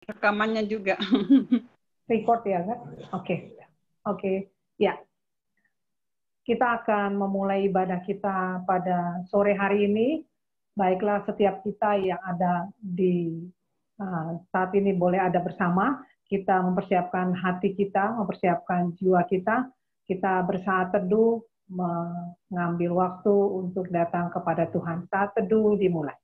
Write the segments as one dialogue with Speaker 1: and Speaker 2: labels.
Speaker 1: rekamannya juga.
Speaker 2: Record ya kan? Oke. Ya. Kita akan memulai ibadah kita pada sore hari ini. Baiklah setiap kita yang ada di saat ini boleh ada bersama. Kita mempersiapkan hati kita, mempersiapkan jiwa kita. Kita bersaat teduh, mengambil waktu untuk datang kepada Tuhan. Saat teduh dimulai.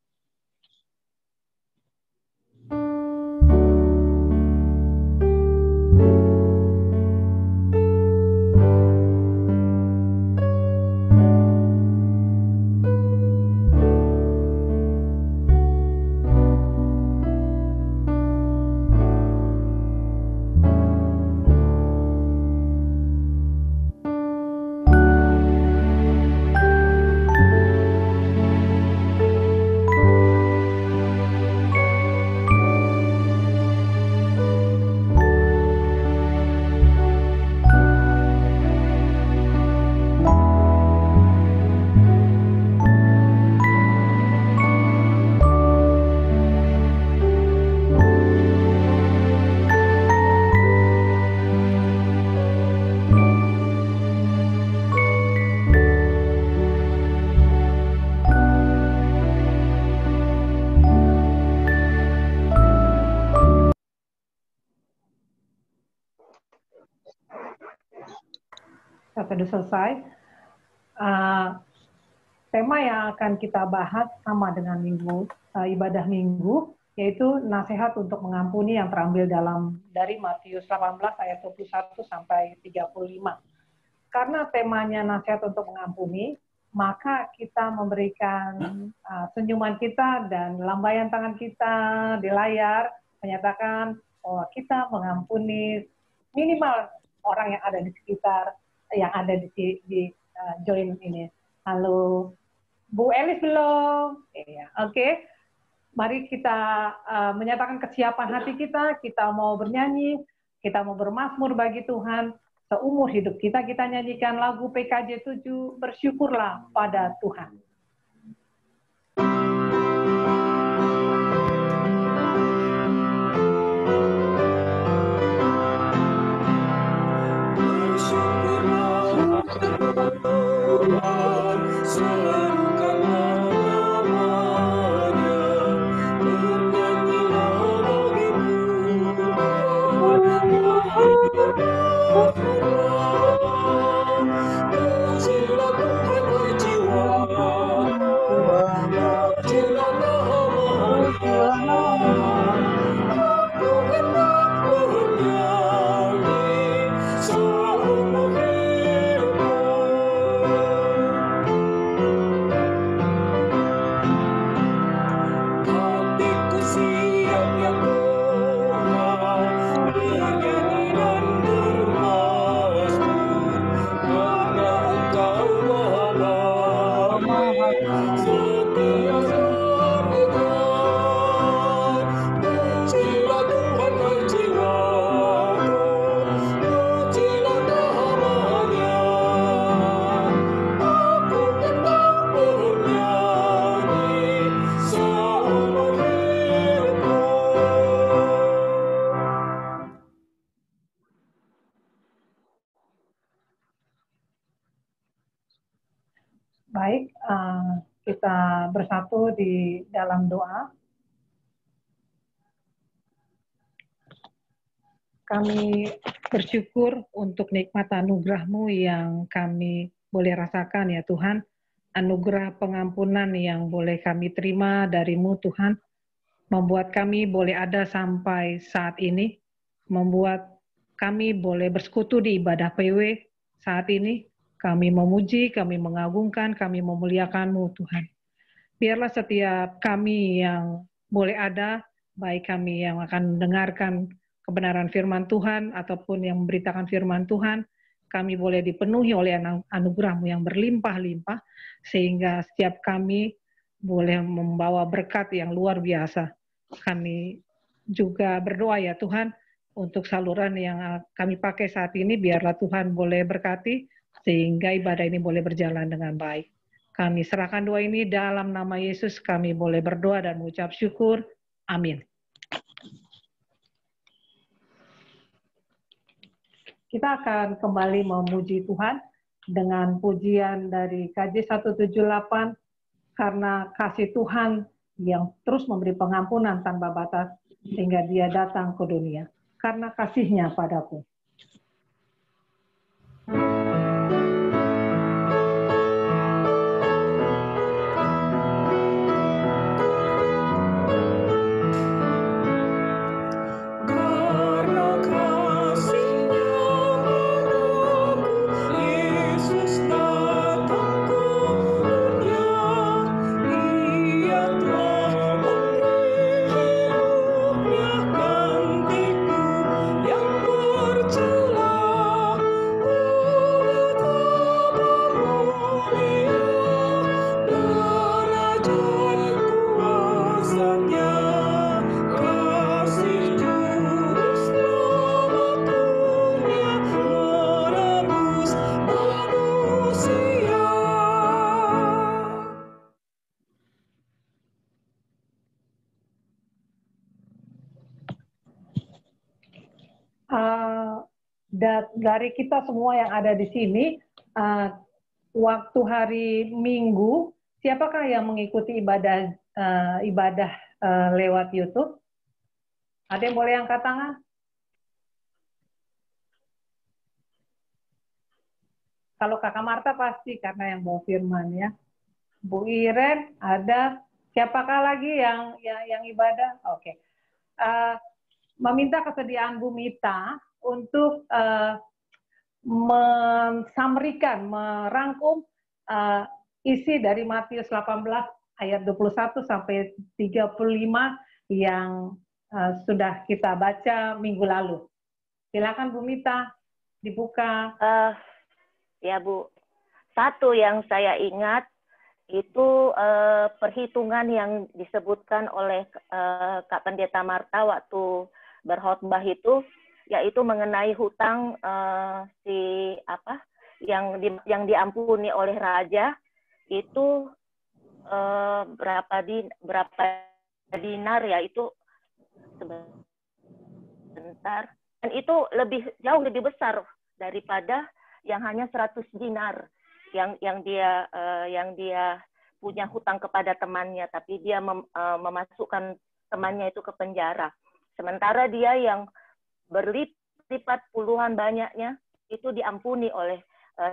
Speaker 2: Sudah selesai. Tema yang akan kita bahas sama dengan ibadah minggu, yaitu nasihat untuk mengampuni yang terambil dari Matius 18 ayat 21 sampai 35. Karena temanya nasihat untuk mengampuni, maka kita memberikan senyuman kita dan lambaian tangan kita di layar menyatakan bahwa kita mengampuni minimal orang yang ada di sekitar, yang ada di join ini. Halo, Bu Elis belum? Iya, oke. Mari kita menyatakan kesiapan hati kita mau bernyanyi, kita mau bermazmur bagi Tuhan. Seumur hidup kita nyanyikan lagu PKJ 7, bersyukurlah pada Tuhan. Baik, kita bersatu di dalam doa. Kami bersyukur untuk nikmat anugerah-Mu yang kami boleh rasakan ya Tuhan. Anugerah pengampunan yang boleh kami terima dari-Mu Tuhan. Membuat kami boleh ada sampai saat ini. Membuat kami boleh bersekutu di ibadah PW saat ini. Kami memuji, kami mengagungkan, kami memuliakan-Mu Tuhan. Biarlah setiap kami yang boleh ada, baik kami yang akan mendengarkan kebenaran firman Tuhan, ataupun yang memberitakan firman Tuhan, kami boleh dipenuhi oleh anugerah-Mu yang berlimpah-limpah, sehingga setiap kami boleh membawa berkat yang luar biasa. Kami juga berdoa ya Tuhan, untuk saluran yang kami pakai saat ini, biarlah Tuhan boleh berkati, sehingga ibadah ini boleh berjalan dengan baik. Kami serahkan doa ini dalam nama Yesus, kami boleh berdoa dan mengucap syukur. Amin. Kita akan kembali memuji Tuhan dengan pujian dari KJ 178, karena kasih Tuhan yang terus memberi pengampunan tanpa batas sehingga Dia datang ke dunia. Karena kasih-Nya padaku. Dari kita semua yang ada di sini, waktu hari Minggu, siapakah yang mengikuti ibadah lewat YouTube? Ada yang boleh angkat tangan? Kalau Kakak Marta pasti, karena yang bawa firman ya. Bu Iren, ada. Siapakah lagi yang ibadah? Oke. Meminta kesediaan Bu Mita untuk mensamrikan, merangkum isi dari Matius 18 ayat 21 sampai 35 yang sudah kita baca minggu lalu. Silakan Bu Mita, dibuka.
Speaker 1: Ya Bu, satu yang saya ingat itu perhitungan yang disebutkan oleh Kak Pendeta Marta waktu berkhotbah itu, yaitu mengenai hutang yang diampuni oleh raja itu berapa dinar ya, itu sebentar, dan itu jauh lebih besar daripada yang hanya 100 dinar yang dia punya hutang kepada temannya, tapi dia memasukkan temannya itu ke penjara. Sementara dia yang berlipat puluhan banyaknya itu diampuni oleh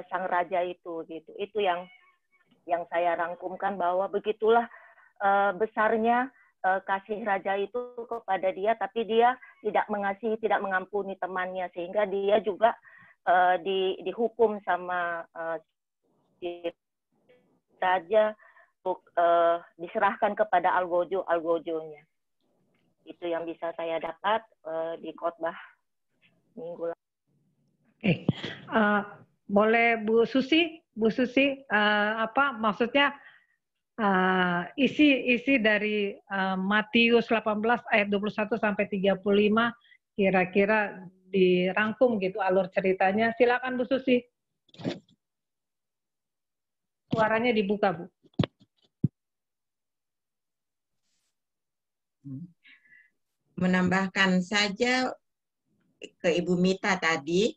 Speaker 1: sang raja itu, gitu. Itu yang saya rangkumkan, bahwa begitulah besarnya kasih raja itu kepada dia, tapi dia tidak mengasihi, tidak mengampuni temannya, sehingga dia juga dihukum sama raja untuk diserahkan kepada algojonya. Itu yang bisa saya dapat di khotbah minggu lalu.
Speaker 2: Oke. Boleh Bu Susi, apa maksudnya isi dari Matius 18 ayat 21 sampai 35 kira-kira dirangkum gitu alur ceritanya. Silakan Bu Susi. Suaranya dibuka, Bu.
Speaker 3: Menambahkan saja ke Ibu Mita tadi,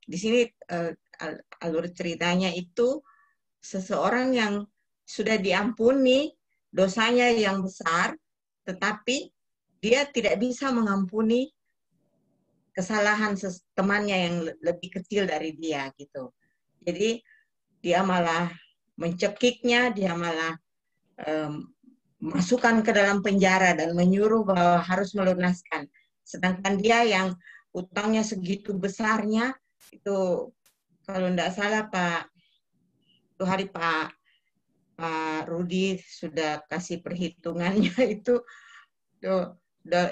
Speaker 3: di sini alur ceritanya itu seseorang yang sudah diampuni dosanya yang besar, tetapi dia tidak bisa mengampuni kesalahan temannya yang lebih kecil dari dia gitu. Jadi dia malah mencekiknya, dia malah masukkan ke dalam penjara dan menyuruh bahwa harus melunaskan. Sedangkan dia yang utangnya segitu besarnya, itu kalau tidak salah Pak Rudi sudah kasih perhitungannya itu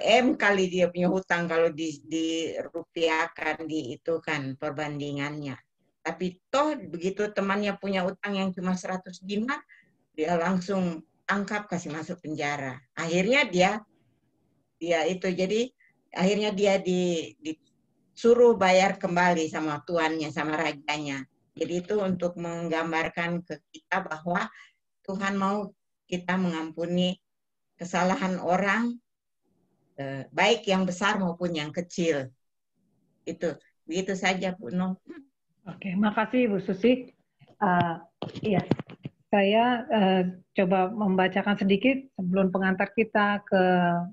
Speaker 3: M kali dia punya hutang kalau dirupiahkan, itu kan perbandingannya. Tapi toh begitu temannya punya utang yang cuma 100 dinar, dia langsung tangkap, kasih masuk penjara. Akhirnya dia itu, jadi akhirnya dia disuruh bayar kembali sama tuannya, sama rajanya. Jadi itu untuk menggambarkan ke kita bahwa Tuhan mau kita mengampuni kesalahan orang, baik yang besar maupun yang kecil. Itu. Begitu saja, Bu Noh.
Speaker 2: Oke, makasih Bu Susi. Iya, saya coba membacakan sedikit sebelum pengantar kita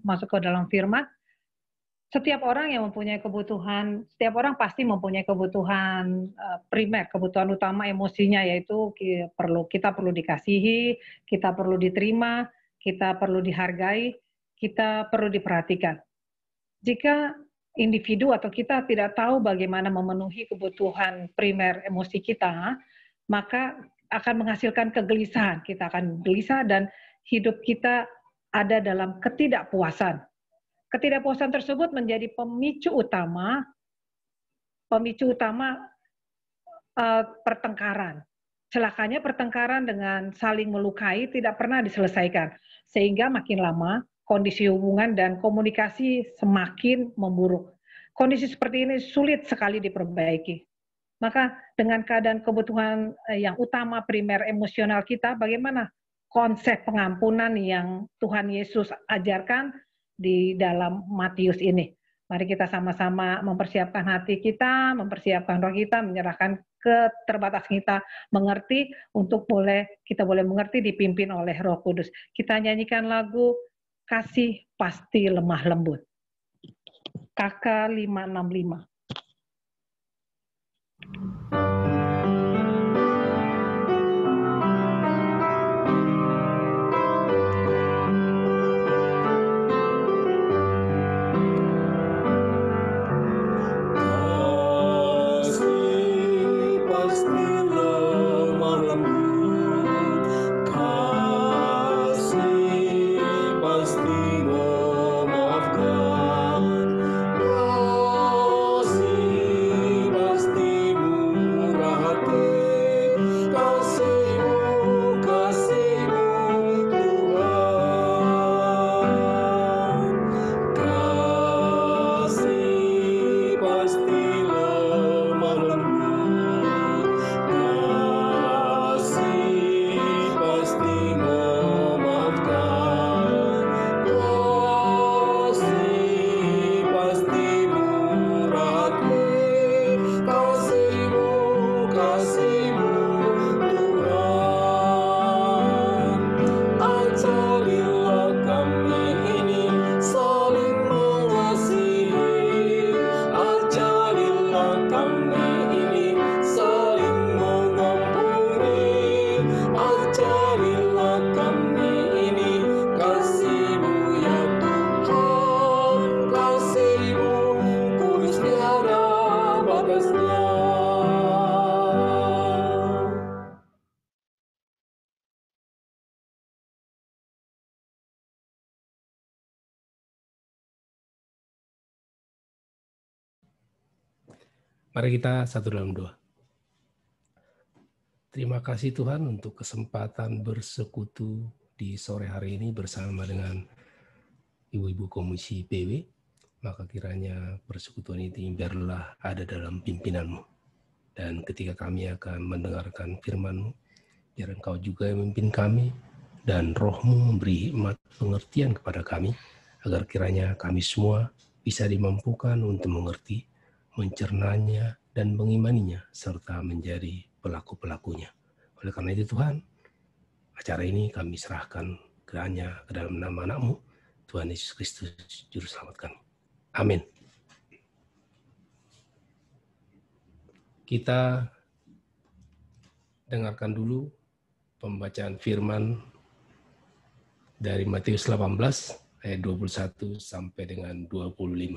Speaker 2: masuk ke dalam firman. Setiap orang yang mempunyai kebutuhan, setiap orang pasti mempunyai kebutuhan primer, kebutuhan utama emosinya, yaitu kita perlu dikasihi, kita perlu diterima, kita perlu dihargai, kita perlu diperhatikan. Jika individu atau kita tidak tahu bagaimana memenuhi kebutuhan primer emosi kita, maka akan menghasilkan kegelisahan. Kita akan gelisah dan hidup kita ada dalam ketidakpuasan. Ketidakpuasan tersebut menjadi pemicu utama pertengkaran. Celakanya pertengkaran dengan saling melukai tidak pernah diselesaikan, sehingga makin lama kondisi hubungan dan komunikasi semakin memburuk. Kondisi seperti ini sulit sekali diperbaiki. Maka dengan keadaan kebutuhan yang utama primer emosional kita, bagaimana konsep pengampunan yang Tuhan Yesus ajarkan di dalam Matius ini? Mari kita sama-sama mempersiapkan hati kita, mempersiapkan roh kita, menyerahkan keterbatasan kita mengerti untuk kita boleh mengerti dipimpin oleh Roh Kudus. Kita nyanyikan lagu Kasih Pasti Lemah Lembut. KK 565.
Speaker 4: Mari kita satu dalam doa. Terima kasih Tuhan untuk kesempatan bersekutu di sore hari ini bersama dengan Ibu-Ibu Komisi PW. Maka kiranya persekutuan ini biarlah ada dalam pimpinan-Mu. Dan ketika kami akan mendengarkan firman-Mu, biar Engkau juga yang memimpin kami, dan Roh-Mu memberi hikmat pengertian kepada kami, agar kiranya kami semua bisa dimampukan untuk mengerti, mencernanya, dan mengimaninya, serta menjadi pelaku-pelakunya. Oleh karena itu Tuhan, acara ini kami serahkan kiranya ke dalam nama anak-Mu, Tuhan Yesus Kristus, Juru Selamat kami. Amin. Kita dengarkan dulu pembacaan firman dari Matius 18, ayat 21 sampai dengan 25.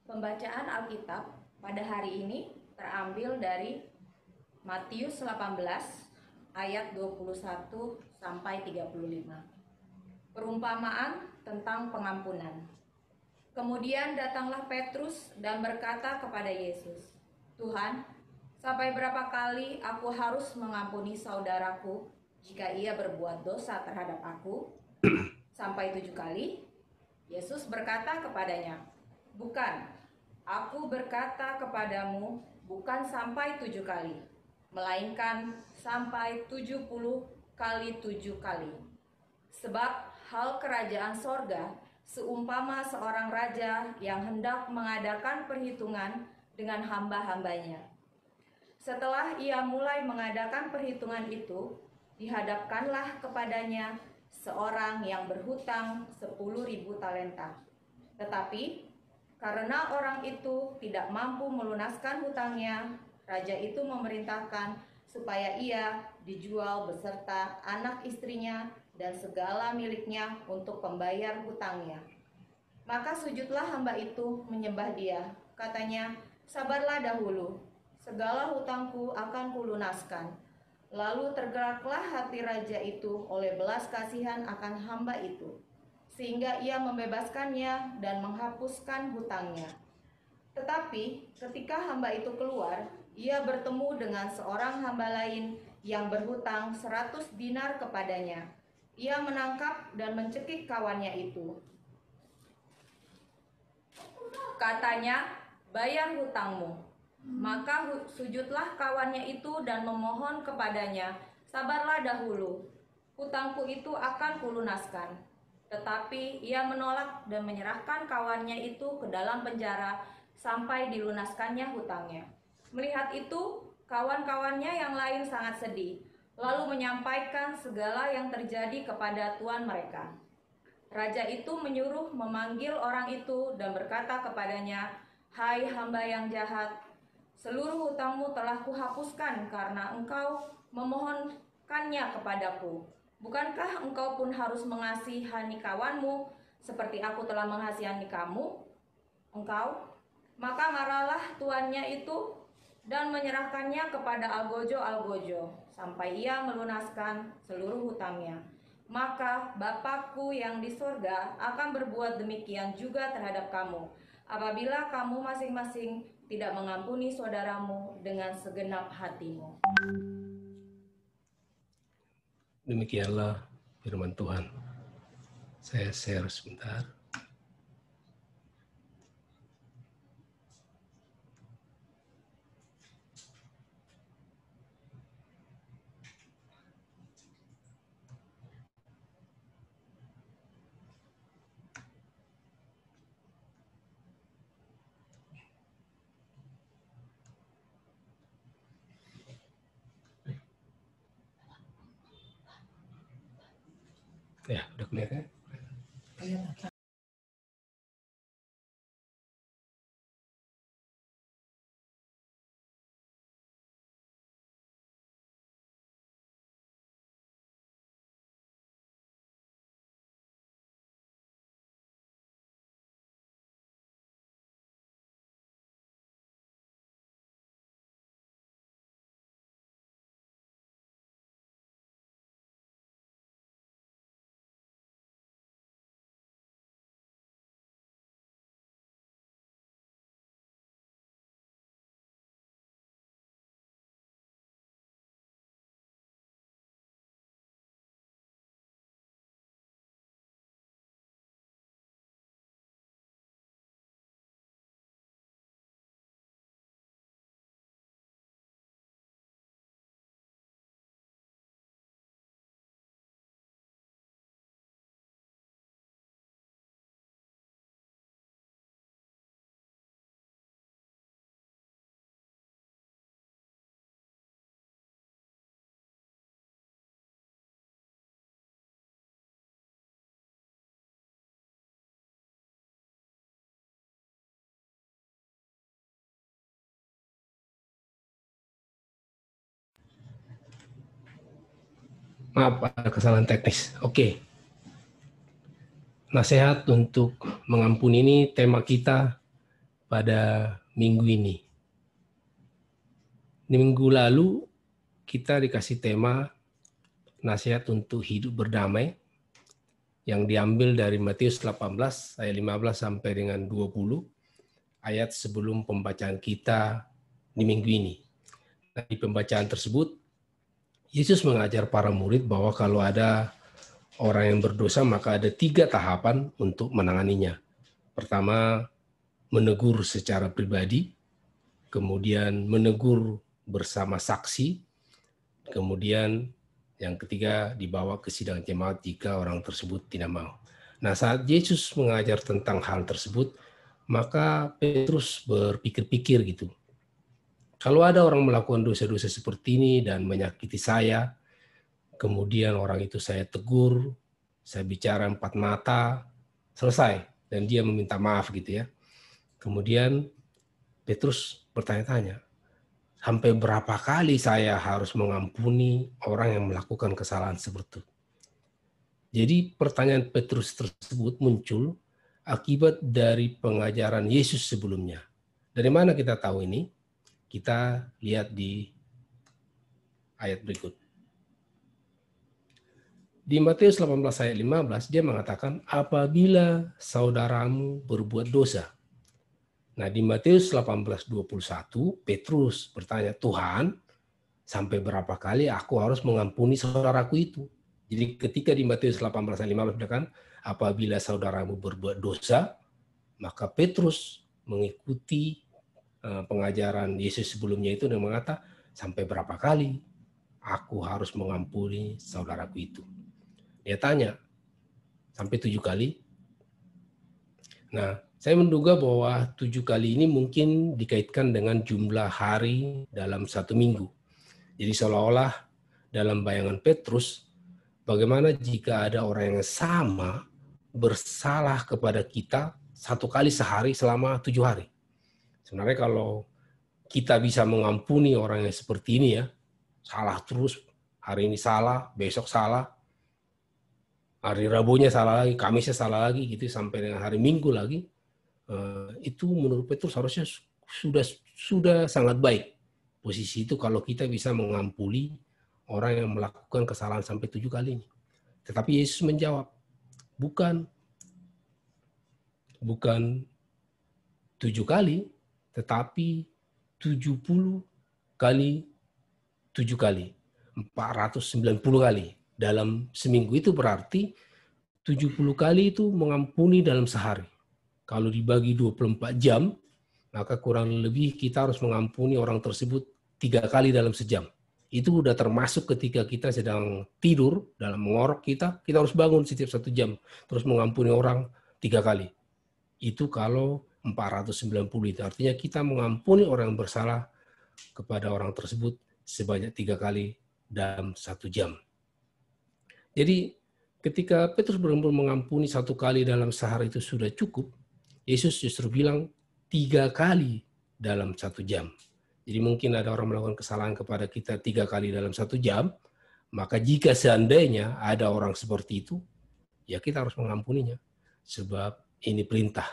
Speaker 5: Pembacaan Alkitab pada hari ini terambil dari Matius 18 ayat 21 sampai 35. Perumpamaan tentang pengampunan. Kemudian datanglah Petrus dan berkata kepada Yesus, "Tuhan, sampai berapa kali aku harus mengampuni saudaraku jika ia berbuat dosa terhadap aku? Sampai 7 kali?" Yesus berkata kepadanya, "Bukan. Aku berkata kepadamu, bukan sampai 7 kali, melainkan sampai 70 kali 7 kali. Sebab hal kerajaan sorga seumpama seorang raja yang hendak mengadakan perhitungan dengan hamba-hambanya. Setelah ia mulai mengadakan perhitungan itu, dihadapkanlah kepadanya seorang yang berhutang 10.000 talenta. Tetapi karena orang itu tidak mampu melunaskan hutangnya, raja itu memerintahkan supaya ia dijual beserta anak istrinya dan segala miliknya untuk pembayar hutangnya. Maka sujudlah hamba itu menyembah dia. Katanya, sabarlah dahulu, segala hutangku akan kulunaskan. Lalu tergeraklah hati raja itu oleh belas kasihan akan hamba itu, sehingga ia membebaskannya dan menghapuskan hutangnya. Tetapi ketika hamba itu keluar, ia bertemu dengan seorang hamba lain yang berhutang 100 dinar kepadanya. Ia menangkap dan mencekik kawannya itu. Katanya, bayar hutangmu. Maka sujudlah kawannya itu dan memohon kepadanya, sabarlah dahulu, hutangku itu akan kulunaskan. Tetapi ia menolak dan menyerahkan kawannya itu ke dalam penjara sampai dilunaskannya hutangnya. Melihat itu, kawan-kawannya yang lain sangat sedih, lalu menyampaikan segala yang terjadi kepada tuan mereka. Raja itu menyuruh memanggil orang itu dan berkata kepadanya, hai hamba yang jahat, seluruh hutangmu telah kuhapuskan karena engkau memohonkannya kepadaku. Bukankah engkau pun harus mengasihani kawanmu seperti aku telah mengasihani engkau? Maka marahlah tuannya itu dan menyerahkannya kepada algojo-algojo sampai ia melunaskan seluruh hutangnya. Maka Bapakku yang di sorga akan berbuat demikian juga terhadap kamu, apabila kamu masing-masing tidak mengampuni saudaramu dengan segenap hatimu.
Speaker 4: Demikianlah firman Tuhan. Saya share sebentar. Ya, udah kelihatan? Maaf, ada kesalahan teknis. Oke. Nasihat untuk mengampuni ini tema kita pada minggu ini. Di minggu lalu kita dikasih tema nasihat untuk hidup berdamai yang diambil dari Matius 18 ayat 15 sampai dengan 20 ayat sebelum pembacaan kita di minggu ini. Nah, di pembacaan tersebut Yesus mengajar para murid bahwa kalau ada orang yang berdosa maka ada 3 tahapan untuk menanganinya. Pertama, menegur secara pribadi, kemudian menegur bersama saksi, kemudian yang ketiga dibawa ke sidang jemaat jika orang tersebut tidak mau. Nah, saat Yesus mengajar tentang hal tersebut, maka Petrus berpikir-pikir gitu. Kalau ada orang melakukan dosa-dosa seperti ini dan menyakiti saya, kemudian orang itu saya tegur, saya bicara 4 mata, selesai, dan dia meminta maaf gitu ya. Kemudian Petrus bertanya-tanya, sampai berapa kali saya harus mengampuni orang yang melakukan kesalahan seperti itu? Jadi pertanyaan Petrus tersebut muncul akibat dari pengajaran Yesus sebelumnya. Dari mana kita tahu ini? Kita lihat di ayat berikut. Di Matius 18 ayat 15 dia mengatakan, apabila saudaramu berbuat dosa. Nah, di Matius 18:21 Petrus bertanya, Tuhan, sampai berapa kali aku harus mengampuni saudaraku itu? Jadi ketika di Matius 18 ayat 15 dikatakan, apabila saudaramu berbuat dosa, maka Petrus mengikuti pengajaran Yesus sebelumnya itu dan mengatakan, sampai berapa kali aku harus mengampuni saudaraku itu? Dia tanya, sampai 7 kali? Nah, saya menduga bahwa 7 kali ini mungkin dikaitkan dengan jumlah hari dalam 1 minggu. Jadi seolah-olah dalam bayangan Petrus, bagaimana jika ada orang yang sama bersalah kepada kita 1 kali sehari selama 7 hari? Sebenarnya kalau kita bisa mengampuni orang yang seperti ini ya, salah terus, hari ini salah, besok salah, hari Rabunya salah lagi, Kamisnya salah lagi, gitu sampai dengan hari Minggu lagi, itu menurut Petrus harusnya sudah sangat baik posisi itu kalau kita bisa mengampuni orang yang melakukan kesalahan sampai 7 kali ini. Tetapi Yesus menjawab, bukan 7 kali, tetapi 70 kali 7 kali, 490 kali. Dalam seminggu itu berarti 70 kali itu mengampuni dalam sehari. Kalau dibagi 24 jam, maka kurang lebih kita harus mengampuni orang tersebut 3 kali dalam sejam. Itu udah termasuk ketika kita sedang tidur, dalam mengorok kita harus bangun setiap 1 jam, terus mengampuni orang 3 kali. Itu kalau 490 itu. Artinya kita mengampuni orang yang bersalah kepada orang tersebut sebanyak 3 kali dalam 1 jam. Jadi ketika Petrus benar-benar mengampuni 1 kali dalam sehari itu sudah cukup, Yesus justru bilang 3 kali dalam 1 jam. Jadi mungkin ada orang melakukan kesalahan kepada kita 3 kali dalam 1 jam, maka jika seandainya ada orang seperti itu, ya kita harus mengampuninya. Sebab ini perintah.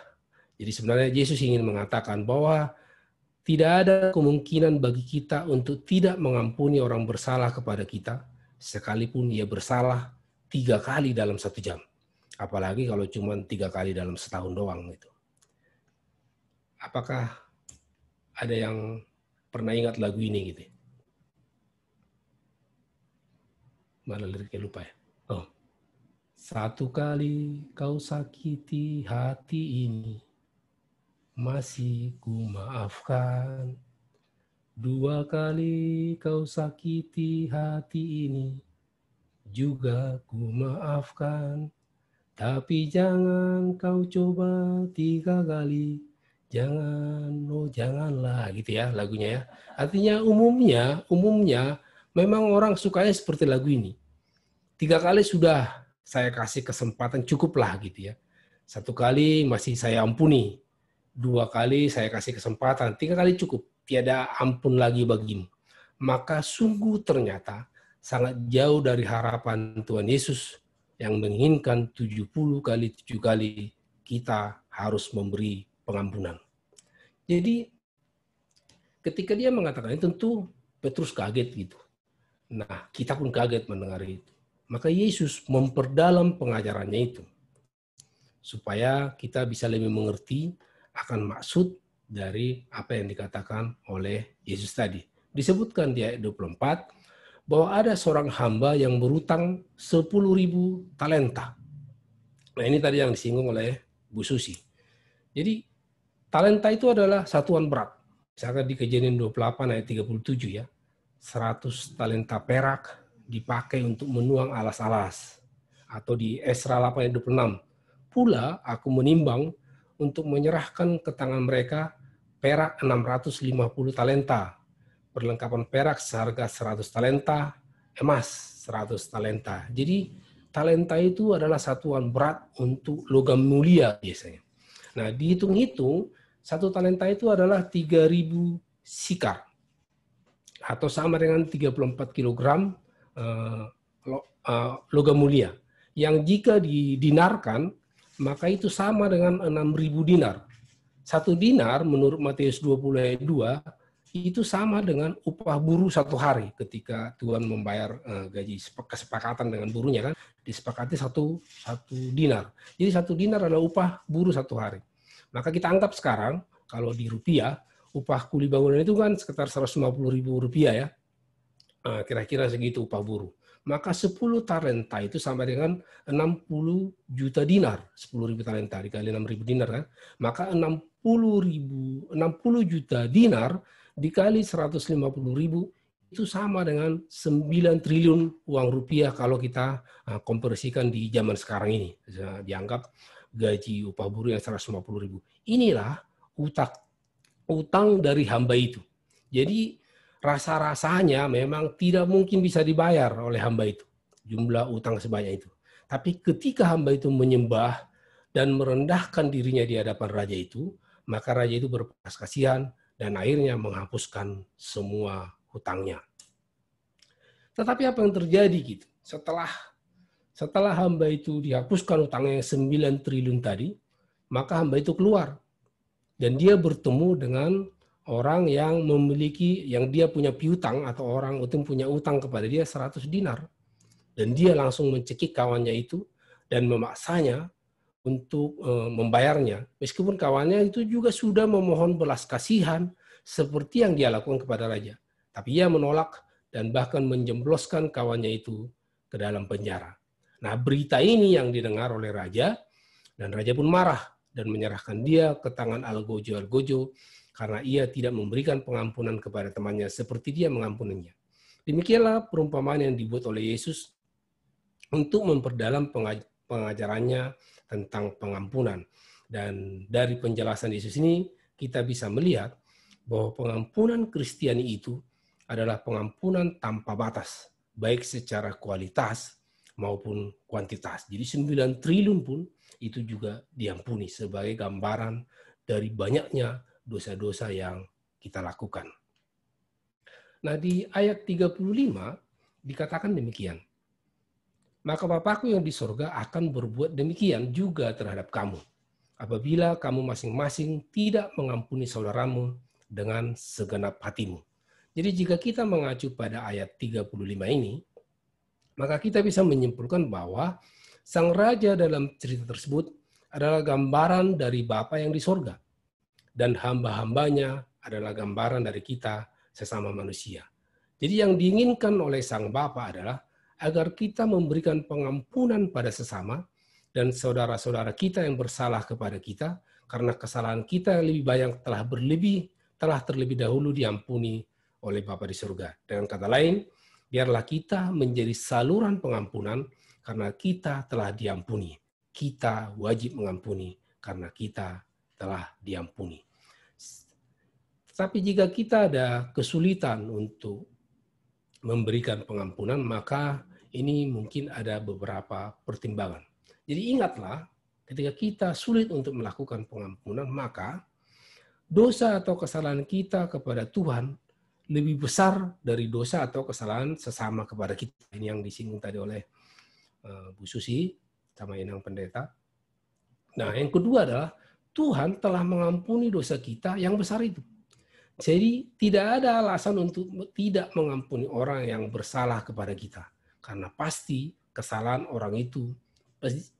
Speaker 4: Jadi sebenarnya Yesus ingin mengatakan bahwa tidak ada kemungkinan bagi kita untuk tidak mengampuni orang bersalah kepada kita, sekalipun ia bersalah 3 kali dalam 1 jam. Apalagi kalau cuma 3 kali dalam setahun doang gitu. Apakah ada yang pernah ingat lagu ini gitu? Mana liriknya lupa ya? Oh. 1 kali kau sakiti hati ini, masih ku maafkan. 2 kali kau sakiti hati ini, juga ku maafkan. Tapi jangan kau coba 3 kali, janganlah gitu ya lagunya ya. Artinya umumnya memang orang sukanya seperti lagu ini. 3 kali sudah saya kasih kesempatan, cukuplah gitu ya. 1 kali masih saya ampuni, 2 kali saya kasih kesempatan, 3 kali cukup, tiada ampun lagi bagimu. Maka sungguh ternyata sangat jauh dari harapan Tuhan Yesus yang menginginkan 70 kali 7 kali kita harus memberi pengampunan. Jadi ketika dia mengatakan itu, tentu Petrus kaget gitu. Nah, kita pun kaget mendengar itu. Maka Yesus memperdalam pengajarannya itu supaya kita bisa lebih mengerti akan maksud dari apa yang dikatakan oleh Yesus tadi. Disebutkan di ayat 24 bahwa ada seorang hamba yang berutang 10.000 talenta. Nah, ini tadi yang disinggung oleh Bu Susi. Jadi talenta itu adalah satuan berat. Misalkan di Kejadian 28 ayat 37 ya. 100 talenta perak dipakai untuk menuang alas-alas. Atau di Esra 8 ayat 26, pula aku menimbang untuk menyerahkan ke tangan mereka perak 650 talenta, perlengkapan perak seharga 100 talenta, emas 100 talenta. Jadi talenta itu adalah satuan berat untuk logam mulia biasanya. Nah, dihitung-hitung, satu talenta itu adalah 3.000 sikar, atau sama dengan 34 kilogram logam mulia. Yang jika didinarkan, maka itu sama dengan 6.000 dinar. Satu dinar menurut Matius 20 ayat 2, itu sama dengan upah buruh satu hari ketika Tuhan membayar gaji kesepakatan dengan buruhnya kan, disepakati satu dinar. Jadi satu dinar adalah upah buruh satu hari. Maka kita anggap sekarang kalau di rupiah upah kuli bangunan itu kan sekitar 150.000 rupiah ya, kira-kira segitu upah buruh. Maka 10 talenta itu sama dengan 60 juta dinar. 10.000 talenta dikali 6.000 dinar kan, maka 60 juta dinar dikali 150.000 itu sama dengan 9 triliun uang rupiah kalau kita konversikan di zaman sekarang ini. Dianggap gaji upah buruh yang 150.000. Inilah utang dari hamba itu. Jadi rasa-rasanya memang tidak mungkin bisa dibayar oleh hamba itu, jumlah utang sebanyak itu. Tapi ketika hamba itu menyembah dan merendahkan dirinya di hadapan raja itu, maka raja itu berbelas kasihan dan akhirnya menghapuskan semua hutangnya. Tetapi apa yang terjadi gitu? Setelah hamba itu dihapuskan hutangnya 9 triliun tadi, maka hamba itu keluar dan dia bertemu dengan orang yang dia punya piutang, atau orang itu punya utang kepada dia 100 dinar. Dan dia langsung mencekik kawannya itu dan memaksanya untuk membayarnya. Meskipun kawannya itu juga sudah memohon belas kasihan seperti yang dia lakukan kepada raja. Tapi ia menolak dan bahkan menjemploskan kawannya itu ke dalam penjara. Nah, berita ini yang didengar oleh raja, dan raja pun marah dan menyerahkan dia ke tangan Algojo karena ia tidak memberikan pengampunan kepada temannya seperti dia mengampuninya. Demikianlah perumpamaan yang dibuat oleh Yesus untuk memperdalam pengajarannya tentang pengampunan. Dan dari penjelasan Yesus ini kita bisa melihat bahwa pengampunan Kristiani itu adalah pengampunan tanpa batas, baik secara kualitas maupun kuantitas. Jadi 9 triliun pun itu juga diampuni sebagai gambaran dari banyaknya dosa-dosa yang kita lakukan. Nah, di ayat 35 dikatakan demikian. Maka Bapakku yang di sorga akan berbuat demikian juga terhadap kamu, apabila kamu masing-masing tidak mengampuni saudaramu dengan segenap hatimu. Jadi jika kita mengacu pada ayat 35 ini, maka kita bisa menyimpulkan bahwa sang raja dalam cerita tersebut adalah gambaran dari Bapa yang di sorga, dan hamba-hambanya adalah gambaran dari kita sesama manusia. Jadi yang diinginkan oleh sang Bapa adalah agar kita memberikan pengampunan pada sesama dan saudara-saudara kita yang bersalah kepada kita, karena kesalahan kita yang lebih banyak telah terlebih dahulu diampuni oleh Bapa di surga. Dengan kata lain, biarlah kita menjadi saluran pengampunan karena kita telah diampuni. Kita wajib mengampuni karena kita telah diampuni. Tetapi jika kita ada kesulitan untuk memberikan pengampunan, maka ini mungkin ada beberapa pertimbangan. Jadi ingatlah, ketika kita sulit untuk melakukan pengampunan, maka dosa atau kesalahan kita kepada Tuhan lebih besar dari dosa atau kesalahan sesama kepada kita. Ini yang disinggung tadi oleh Bu Susi sama Inang Pendeta. Nah, yang kedua adalah Tuhan telah mengampuni dosa kita yang besar itu. Jadi tidak ada alasan untuk tidak mengampuni orang yang bersalah kepada kita. Karena pasti kesalahan orang itu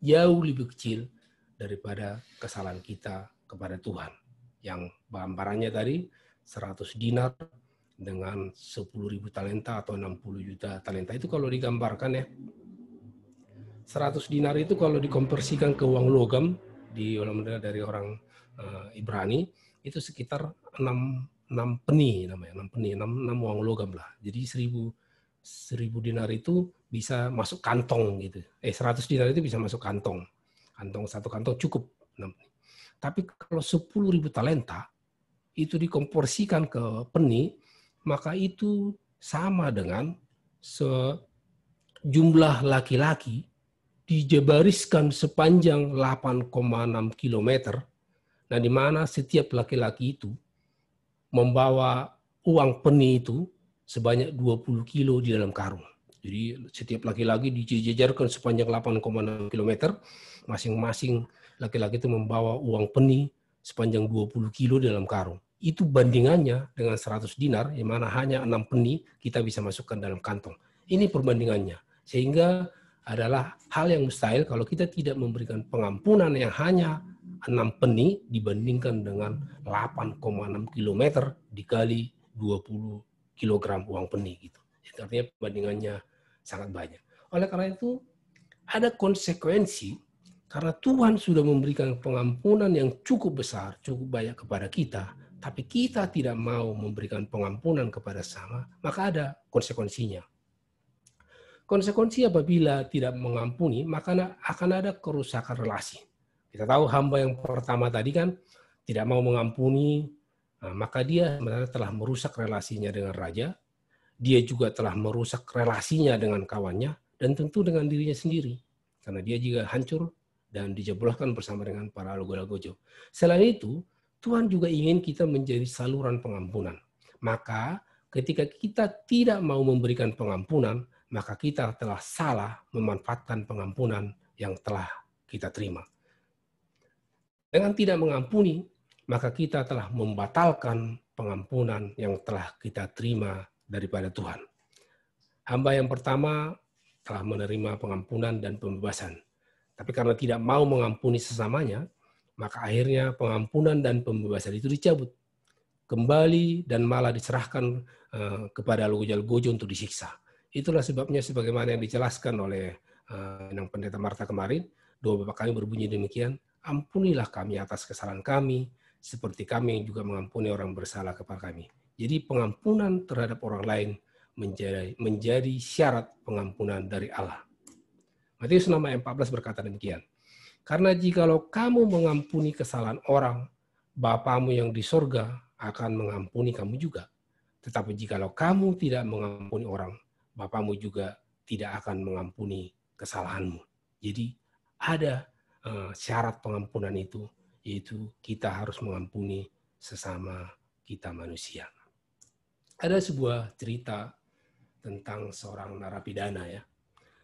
Speaker 4: jauh lebih kecil daripada kesalahan kita kepada Tuhan. Yang gambarannya tadi 100 dinar dengan 10.000 talenta atau 60 juta talenta. Itu kalau digambarkan ya. 100 dinar itu kalau dikonversikan ke uang logam dari orang Ibrani itu sekitar 6 peni namanya, 6 uang logam lah. Jadi 1000 dinar itu bisa masuk kantong gitu. 100 dinar itu bisa masuk kantong. Satu kantong cukup 6 peni. Tapi kalau 10.000 talenta itu dikonversikan ke peni, maka itu sama dengan sejumlah laki-laki dijabariskan sepanjang 8,6 kilometer. Nah, di mana setiap laki-laki itu membawa uang peni itu sebanyak 20 kilo di dalam karung. Jadi setiap laki-laki dijajarkan sepanjang 8,6 km, masing-masing laki-laki itu membawa uang peni sepanjang 20 kilo di dalam karung. Itu bandingannya dengan 100 dinar, yang mana hanya 6 peni kita bisa masukkan dalam kantong. Ini perbandingannya. Sehingga adalah hal yang mustahil kalau kita tidak memberikan pengampunan yang hanya 6 peni dibandingkan dengan 8,6 km dikali 20 kilogram uang peni gitu. Itu artinya perbandingannya sangat banyak. Oleh karena itu ada konsekuensi karena Tuhan sudah memberikan pengampunan yang cukup besar, cukup banyak kepada kita, tapi kita tidak mau memberikan pengampunan kepada sesama, maka ada konsekuensinya. Konsekuensi apabila tidak mengampuni, maka akan ada kerusakan relasi. Kita tahu hamba yang pertama tadi kan tidak mau mengampuni, maka dia sebenarnya telah merusak relasinya dengan raja. Dia juga telah merusak relasinya dengan kawannya dan tentu dengan dirinya sendiri. Karena dia juga hancur dan dijebloskan bersama dengan para logo-logojo. Selain itu, Tuhan juga ingin kita menjadi saluran pengampunan. Maka ketika kita tidak mau memberikan pengampunan, maka kita telah salah memanfaatkan pengampunan yang telah kita terima. Dengan tidak mengampuni, maka kita telah membatalkan pengampunan yang telah kita terima daripada Tuhan. Hamba yang pertama telah menerima pengampunan dan pembebasan. Tapi karena tidak mau mengampuni sesamanya, maka akhirnya pengampunan dan pembebasan itu dicabut. Kembali dan malah diserahkan kepada logojo untuk disiksa. Itulah sebabnya sebagaimana yang dijelaskan oleh yang Pendeta Marta kemarin, doa Bapa kami berbunyi demikian, ampunilah kami atas kesalahan kami, seperti kami yang juga mengampuni orang bersalah kepada kami. Jadi pengampunan terhadap orang lain menjadi syarat pengampunan dari Allah. Matius 6 ayat 14 berkata demikian. Karena jikalau kamu mengampuni kesalahan orang, Bapamu yang di sorga akan mengampuni kamu juga. Tetapi jikalau kamu tidak mengampuni orang, Bapamu juga tidak akan mengampuni kesalahanmu. Jadi ada syarat pengampunan itu, yaitu kita harus mengampuni sesama kita manusia. Ada sebuah cerita tentang seorang narapidana ya.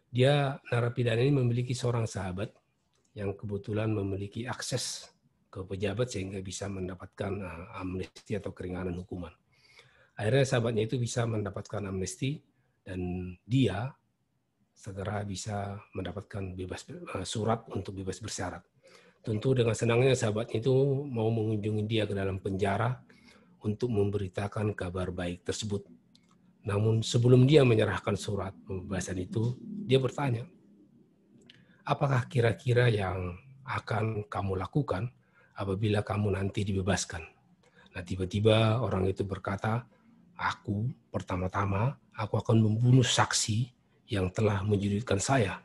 Speaker 4: Dia narapidana ini memiliki seorang sahabat yang kebetulan memiliki akses ke pejabat sehingga bisa mendapatkan amnesti atau keringanan hukuman. Akhirnya sahabatnya itu bisa mendapatkan amnesti dan dia segera bisa mendapatkan surat untuk bebas bersyarat. Tentu dengan senangnya sahabatnya itu mau mengunjungi dia ke dalam penjara untuk memberitakan kabar baik tersebut. Namun sebelum dia menyerahkan surat pembebasan itu, dia bertanya, apakah kira-kira yang akan kamu lakukan apabila kamu nanti dibebaskan? Nah, tiba-tiba orang itu berkata, pertama-tama aku akan membunuh saksi yang telah menyudutkan saya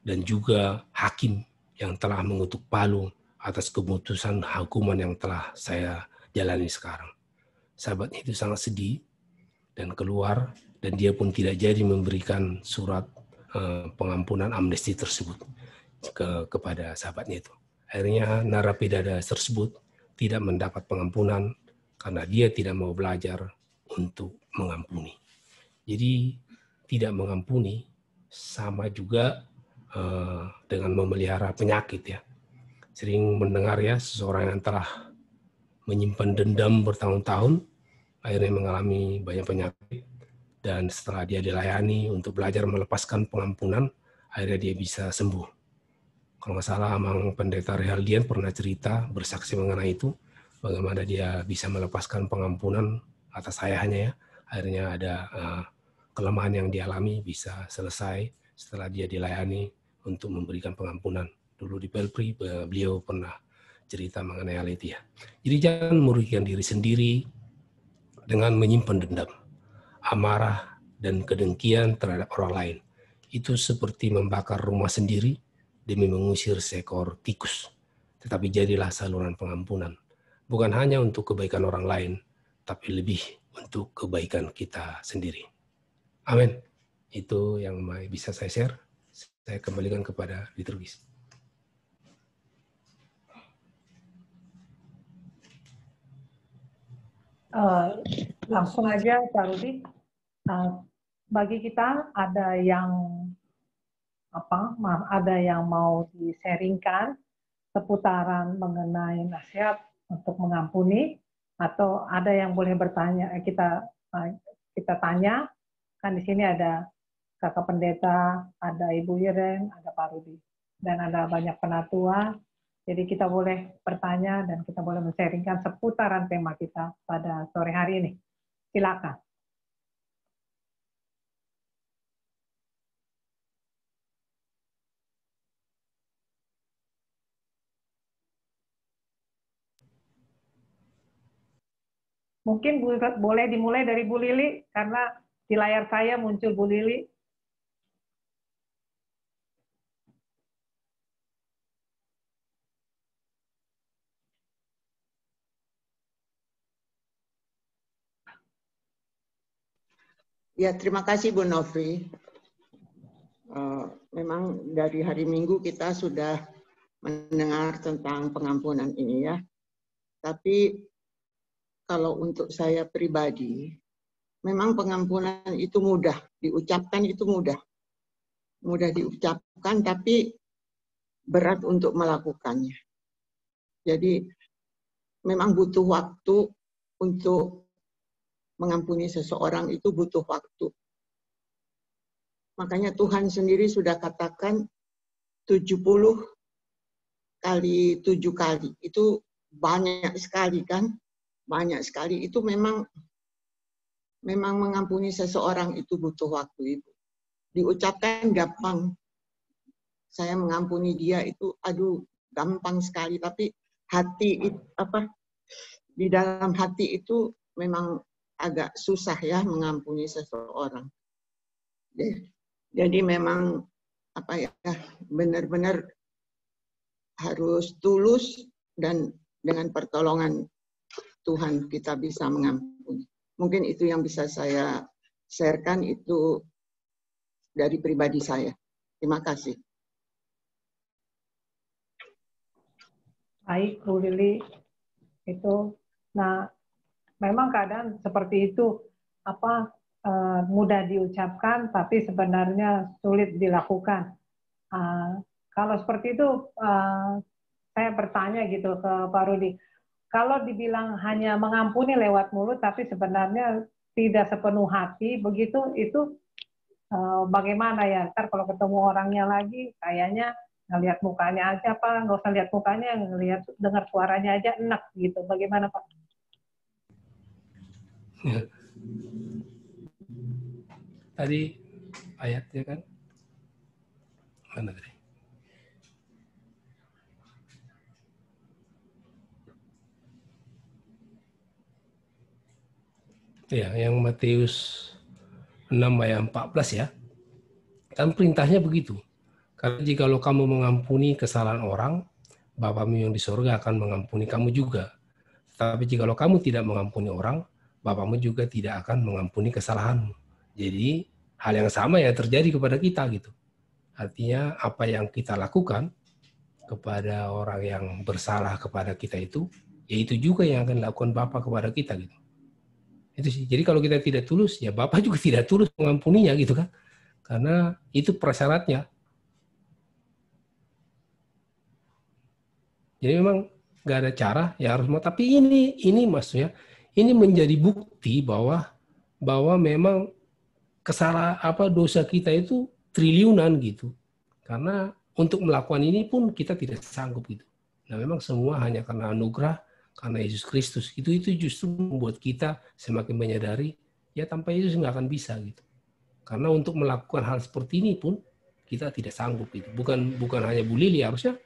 Speaker 4: dan juga hakim yang telah mengutuk palu atas keputusan hukuman yang telah saya jalani sekarang. Sahabatnya itu sangat sedih dan keluar dan dia pun tidak jadi memberikan surat pengampunan amnesti tersebut kepada sahabatnya itu. Akhirnya narapidana tersebut tidak mendapat pengampunan karena dia tidak mau belajar untuk mengampuni. Jadi tidak mengampuni sama juga dengan memelihara penyakit ya. Sering mendengar ya seseorang yang telah menyimpan dendam bertahun-tahun akhirnya mengalami banyak penyakit dan setelah dia dilayani untuk belajar melepaskan pengampunan akhirnya dia bisa sembuh. Kalau nggak salah Amang Pendeta Rehaldian pernah cerita bersaksi mengenai itu bagaimana dia bisa melepaskan pengampunan atas ayahnya ya. Akhirnya ada kelemahan yang dialami bisa selesai setelah dia dilayani untuk memberikan pengampunan. Dulu di Pelpri beliau pernah cerita mengenai hal itu ya. Jadi jangan merugikan diri sendiri dengan menyimpan dendam, amarah, dan kedengkian terhadap orang lain. Itu seperti membakar rumah sendiri demi mengusir seekor tikus. Tetapi jadilah saluran pengampunan. Bukan hanya untuk kebaikan orang lain, tapi lebih untuk kebaikan kita sendiri. Amin. Itu yang bisa saya share. Saya kembalikan kepada liturgis.
Speaker 2: Langsung aja Pak Rudi. Bagi kita ada yang mau di-sharingkan seputaran mengenai nasihat untuk mengampuni, atau ada yang boleh bertanya, kita tanya. Kan di sini ada Kakak Pendeta, ada Ibu Iren, ada Pak Rudi, dan ada banyak penatua. Jadi kita boleh bertanya dan kita boleh men-sharingkan seputaran tema kita pada sore hari ini. Silakan. Mungkin boleh dimulai dari Bu Lili, karena di layar saya muncul Bu Lili.
Speaker 3: Ya, terima kasih Bu Novri. Memang dari hari Minggu kita sudah mendengar tentang pengampunan ini ya. Tapi kalau untuk saya pribadi, memang pengampunan itu mudah, diucapkan itu mudah. Mudah diucapkan tapi berat untuk melakukannya. Jadi memang butuh waktu untuk mengampuni seseorang, itu butuh waktu. Makanya Tuhan sendiri sudah katakan 70 kali 7 kali. Itu banyak sekali kan? Banyak sekali. Itu memang mengampuni seseorang itu butuh waktu itu. Diucapkan gampang. Saya mengampuni dia itu aduh gampang sekali, tapi hati di dalam hati itu memang agak susah ya mengampuni seseorang. Jadi memang benar-benar harus tulus dan dengan pertolongan Tuhan kita bisa mengampuni. Mungkin itu yang bisa saya sharekan, itu dari pribadi saya. Terima kasih.
Speaker 2: Baik, Bu Lili. Nah, memang keadaan seperti itu, mudah diucapkan tapi sebenarnya sulit dilakukan. Kalau seperti itu, saya bertanya gitu ke Pak Rudi, kalau dibilang hanya mengampuni lewat mulut tapi sebenarnya tidak sepenuh hati, begitu itu bagaimana ya? Ntar kalau ketemu orangnya lagi, kayaknya ngelihat mukanya aja, nggak usah lihat mukanya, dengar suaranya aja enak gitu. Bagaimana Pak?
Speaker 4: Ya. Tadi ayatnya kan mana tadi? Ya, yang Matius 6 ayat 14 ya. Kan perintahnya begitu. Karena jikalau kamu mengampuni kesalahan orang, Bapamu yang di surga akan mengampuni kamu juga. Tapi jikalau kamu tidak mengampuni orang, Bapamu juga tidak akan mengampuni kesalahanmu. Jadi hal yang sama ya terjadi kepada kita gitu. Artinya apa yang kita lakukan kepada orang yang bersalah kepada kita itu, yaitu juga yang akan dilakukan Bapa kepada kita gitu. Itu sih. Jadi kalau kita tidak tulus, ya Bapa juga tidak tulus mengampuninya gitu kan. Karena itu prasyaratnya. Jadi memang nggak ada cara, ya harus mau. Tapi ini maksudnya, ini menjadi bukti bahwa memang dosa kita itu triliunan gitu. Karena untuk melakukan ini pun kita tidak sanggup gitu. Nah memang semua hanya karena anugerah, karena Yesus Kristus. Itu justru membuat kita semakin menyadari, ya tanpa Yesus nggak akan bisa gitu. Karena untuk melakukan hal seperti ini pun kita tidak sanggup gitu. Bukan hanya Bu Lili, harusnya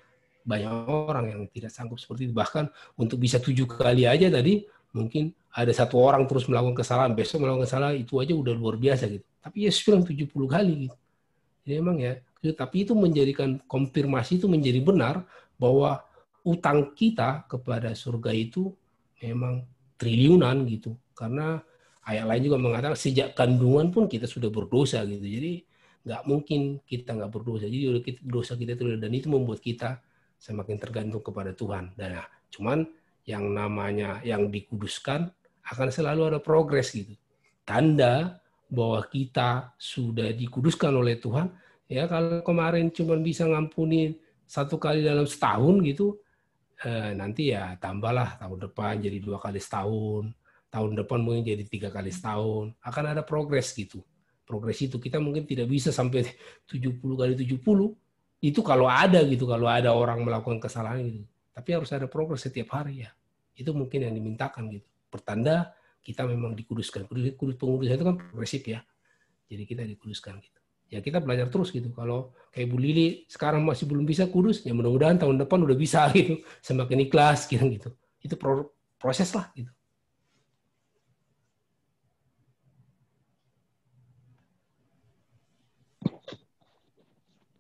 Speaker 4: banyak orang yang tidak sanggup seperti itu. Bahkan untuk bisa 7 kali aja tadi, mungkin ada 1 orang terus melakukan kesalahan, besok melakukan kesalahan, itu aja udah luar biasa gitu. Tapi Yesus bilang 70 kali gitu. Jadi memang ya, tapi itu menjadikan konfirmasi itu menjadi benar bahwa utang kita kepada surga itu memang triliunan gitu. Karena ayat lain juga mengatakan sejak kandungan pun kita sudah berdosa gitu. Jadi nggak mungkin kita nggak berdosa. Jadi dosa kita itu, dan itu membuat kita semakin tergantung kepada Tuhan. Dan cuman yang namanya yang dikuduskan akan selalu ada progres gitu. Tanda bahwa kita sudah dikuduskan oleh Tuhan. Ya, kalau kemarin cuma bisa ngampuni 1 kali dalam setahun gitu, nanti ya tambahlah tahun depan jadi 2 kali setahun, tahun depan mungkin jadi 3 kali setahun, akan ada progres gitu. Progres itu kita mungkin tidak bisa sampai 70 kali 70, itu kalau ada gitu, kalau ada orang melakukan kesalahan gitu. Tapi harus ada progres setiap hari ya. Itu mungkin yang dimintakan gitu. Pertanda kita memang dikuduskan. Pengudusan itu kan progresif ya. Jadi kita dikuduskan gitu. Ya kita belajar terus gitu. Kalau kayak Bu Lili sekarang masih belum bisa kudus, ya mudah-mudahan tahun depan udah bisa gitu. Semakin ikhlas gitu. Itu proses lah gitu.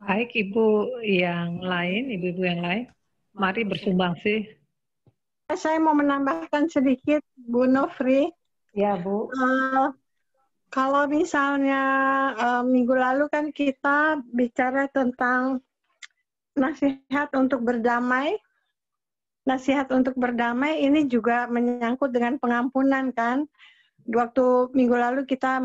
Speaker 2: Baik, ibu-ibu yang lain, mari bersumbangsi.
Speaker 6: Saya mau menambahkan sedikit, Bu Nofri.
Speaker 2: Ya, Bu.
Speaker 6: Kalau misalnya minggu lalu kan kita bicara tentang nasihat untuk berdamai. Nasihat untuk berdamai ini juga menyangkut dengan pengampunan kan. Waktu minggu lalu kita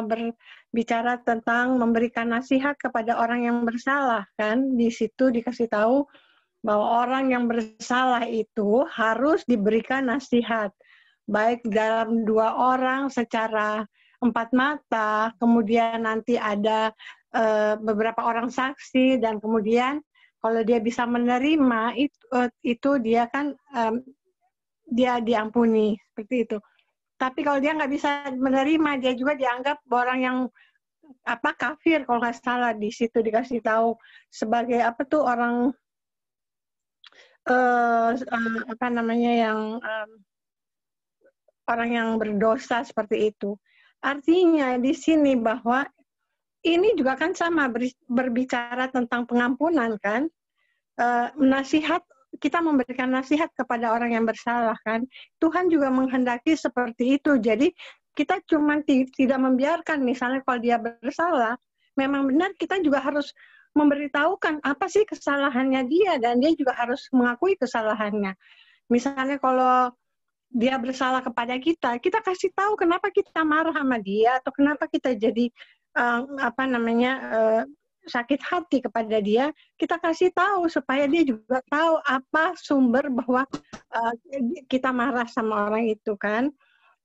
Speaker 6: berbicara tentang memberikan nasihat kepada orang yang bersalah kan. Di situ dikasih tahu bahwa orang yang bersalah itu harus diberikan nasihat. Baik dalam 2 orang secara 4 mata, kemudian nanti ada beberapa orang saksi, dan kemudian kalau dia bisa menerima itu dia kan dia diampuni seperti itu. Tapi kalau dia nggak bisa menerima, dia juga dianggap orang yang kafir kalau nggak salah. Di situ dikasih tahu sebagai orang orang yang berdosa seperti itu. Artinya di sini bahwa ini juga kan sama berbicara tentang pengampunan kan. Nasihat, kita memberikan nasihat kepada orang yang bersalah kan. Tuhan juga menghendaki seperti itu. Jadi kita cuma tidak membiarkan, misalnya kalau dia bersalah, memang benar kita juga harus memberitahukan apa sih kesalahannya dia, dan dia juga harus mengakui kesalahannya. Misalnya kalau dia bersalah kepada kita, kita kasih tahu kenapa kita marah sama dia, atau kenapa kita jadi sakit hati kepada dia. Kita kasih tahu supaya dia juga tahu apa sumber bahwa kita marah sama orang itu kan.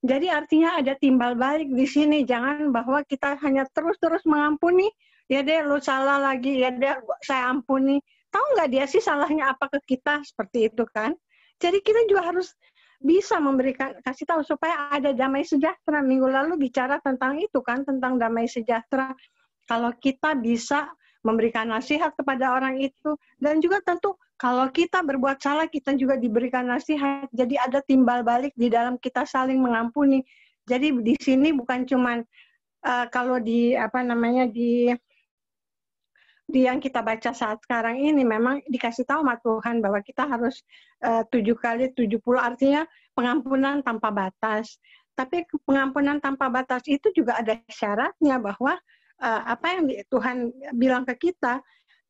Speaker 6: Jadi artinya ada timbal balik di sini. Jangan bahwa kita hanya terus-terus mengampuni. Ya deh, lu salah lagi. Ya deh, saya ampuni. Tahu nggak dia sih salahnya apa ke kita, seperti itu kan? Jadi kita juga harus bisa kasih tahu supaya ada damai sejahtera. Minggu lalu bicara tentang itu kan, tentang damai sejahtera. Kalau kita bisa memberikan nasihat kepada orang itu, dan juga tentu kalau kita berbuat salah, kita juga diberikan nasihat. Jadi ada timbal balik di dalam kita saling mengampuni. Jadi di sini bukan cuman kalau di yang kita baca saat sekarang ini memang dikasih tahu sama Tuhan bahwa kita harus 7 kali 70, artinya pengampunan tanpa batas. Tapi pengampunan tanpa batas itu juga ada syaratnya, bahwa apa yang Tuhan bilang ke kita,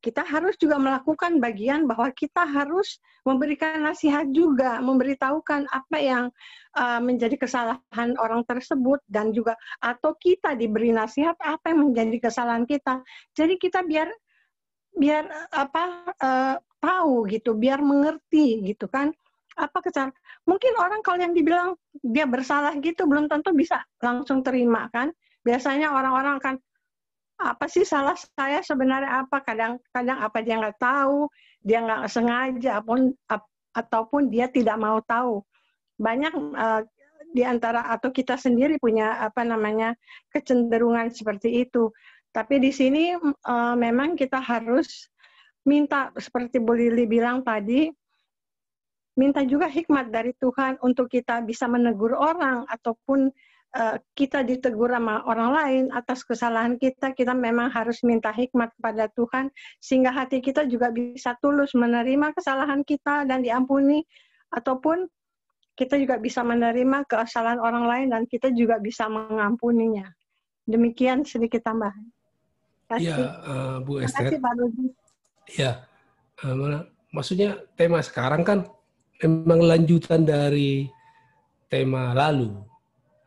Speaker 6: kita harus juga melakukan bagian bahwa kita harus memberikan nasihat juga, memberitahukan apa yang menjadi kesalahan orang tersebut, dan juga atau kita diberi nasihat apa yang menjadi kesalahan kita. Jadi kita biar tahu gitu, biar mengerti gitu kan, apa kesalahan. Mungkin orang kalau yang dibilang dia bersalah gitu belum tentu bisa langsung terima kan. Biasanya orang-orang kan, apa sih salah saya sebenarnya apa, kadang-kadang apa dia nggak tahu, dia nggak sengaja ataupun dia tidak mau tahu. Banyak di antara atau kita sendiri punya kecenderungan seperti itu. Tapi di sini memang kita harus minta, seperti Bu Lili bilang tadi, minta juga hikmat dari Tuhan untuk kita bisa menegur orang, ataupun kita ditegur sama orang lain atas kesalahan kita, kita memang harus minta hikmat kepada Tuhan, sehingga hati kita juga bisa tulus menerima kesalahan kita dan diampuni, ataupun kita juga bisa menerima kesalahan orang lain dan kita juga bisa mengampuninya. Demikian sedikit tambahan.
Speaker 4: Ya, Bu Esther.
Speaker 6: Terima kasih, Pak Rudi.
Speaker 4: Ya, maksudnya tema sekarang kan memang lanjutan dari tema lalu.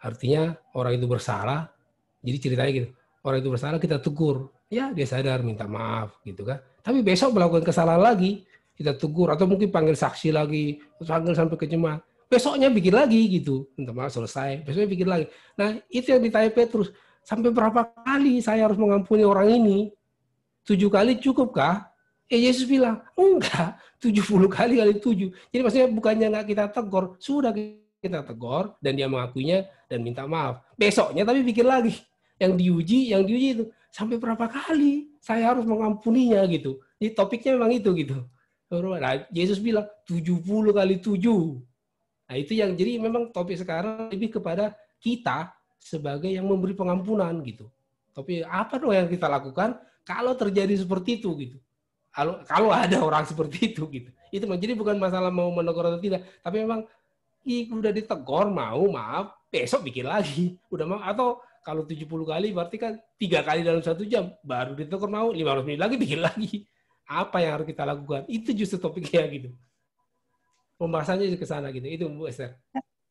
Speaker 4: Artinya orang itu bersalah, jadi ceritanya gitu. Orang itu bersalah, kita tegur. Ya, dia sadar, minta maaf gitu kan. Tapi besok melakukan kesalahan lagi, kita tegur. Atau mungkin panggil saksi lagi, panggil sampai ke jemaat. Besoknya bikin lagi gitu. Minta maaf, selesai. Besoknya bikin lagi. Nah, itu yang ditanya Petrus. Sampai berapa kali saya harus mengampuni orang ini? 7 kali cukupkah? Yesus bilang, enggak. 70 kali 7. Jadi maksudnya bukannya enggak kita tegur, sudah kita tegur dan dia mengakuinya dan minta maaf. Besoknya tapi pikir lagi. Yang diuji itu sampai berapa kali saya harus mengampuninya gitu. Jadi topiknya memang itu gitu. Nah, Yesus bilang 70 kali 7. Nah, itu yang jadi memang topik sekarang lebih kepada kita sebagai yang memberi pengampunan gitu. Tapi apa dong yang kita lakukan kalau terjadi seperti itu gitu. Kalau ada orang seperti itu gitu. Itu jadi bukan masalah mau menegur atau tidak, tapi memang udah ditegur mau maaf, besok bikin lagi. Udah mau atau kalau 70 kali berarti kan 3 kali dalam 1 jam, baru ditegur mau 15 menit lagi bikin lagi. Apa yang harus kita lakukan? Itu justru topiknya gitu. Pembahasannya ke sana gitu. Itu Bu Esther.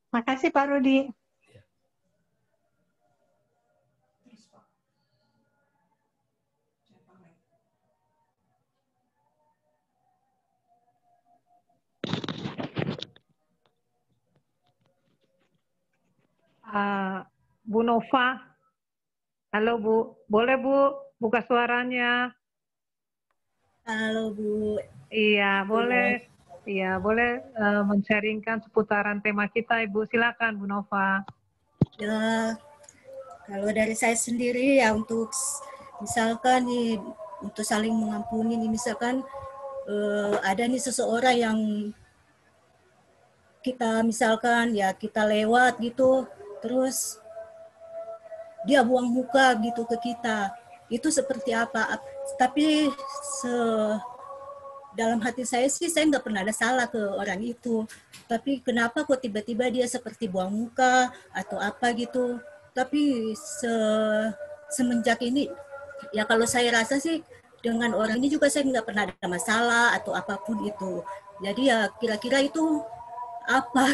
Speaker 6: Makasih Pak Rudi.
Speaker 2: Bu Nova, halo Bu, boleh Bu buka suaranya?
Speaker 7: Halo Bu.
Speaker 2: Iya boleh, iya boleh men-sharingkan seputaran tema kita Ibu, silakan Bu Nova.
Speaker 7: Ya, kalau dari saya sendiri ya untuk misalkan nih untuk saling mengampuni nih misalkan ada nih seseorang yang kita misalkan ya kita lewat gitu. Terus dia buang muka gitu ke kita. Itu seperti apa? Tapi dalam hati saya sih saya nggak pernah ada salah ke orang itu. Tapi kenapa kok tiba-tiba dia seperti buang muka atau apa gitu. Tapi semenjak ini, ya kalau saya rasa sih dengan orang ini juga saya nggak pernah ada masalah atau apapun itu. Jadi ya kira-kira itu apa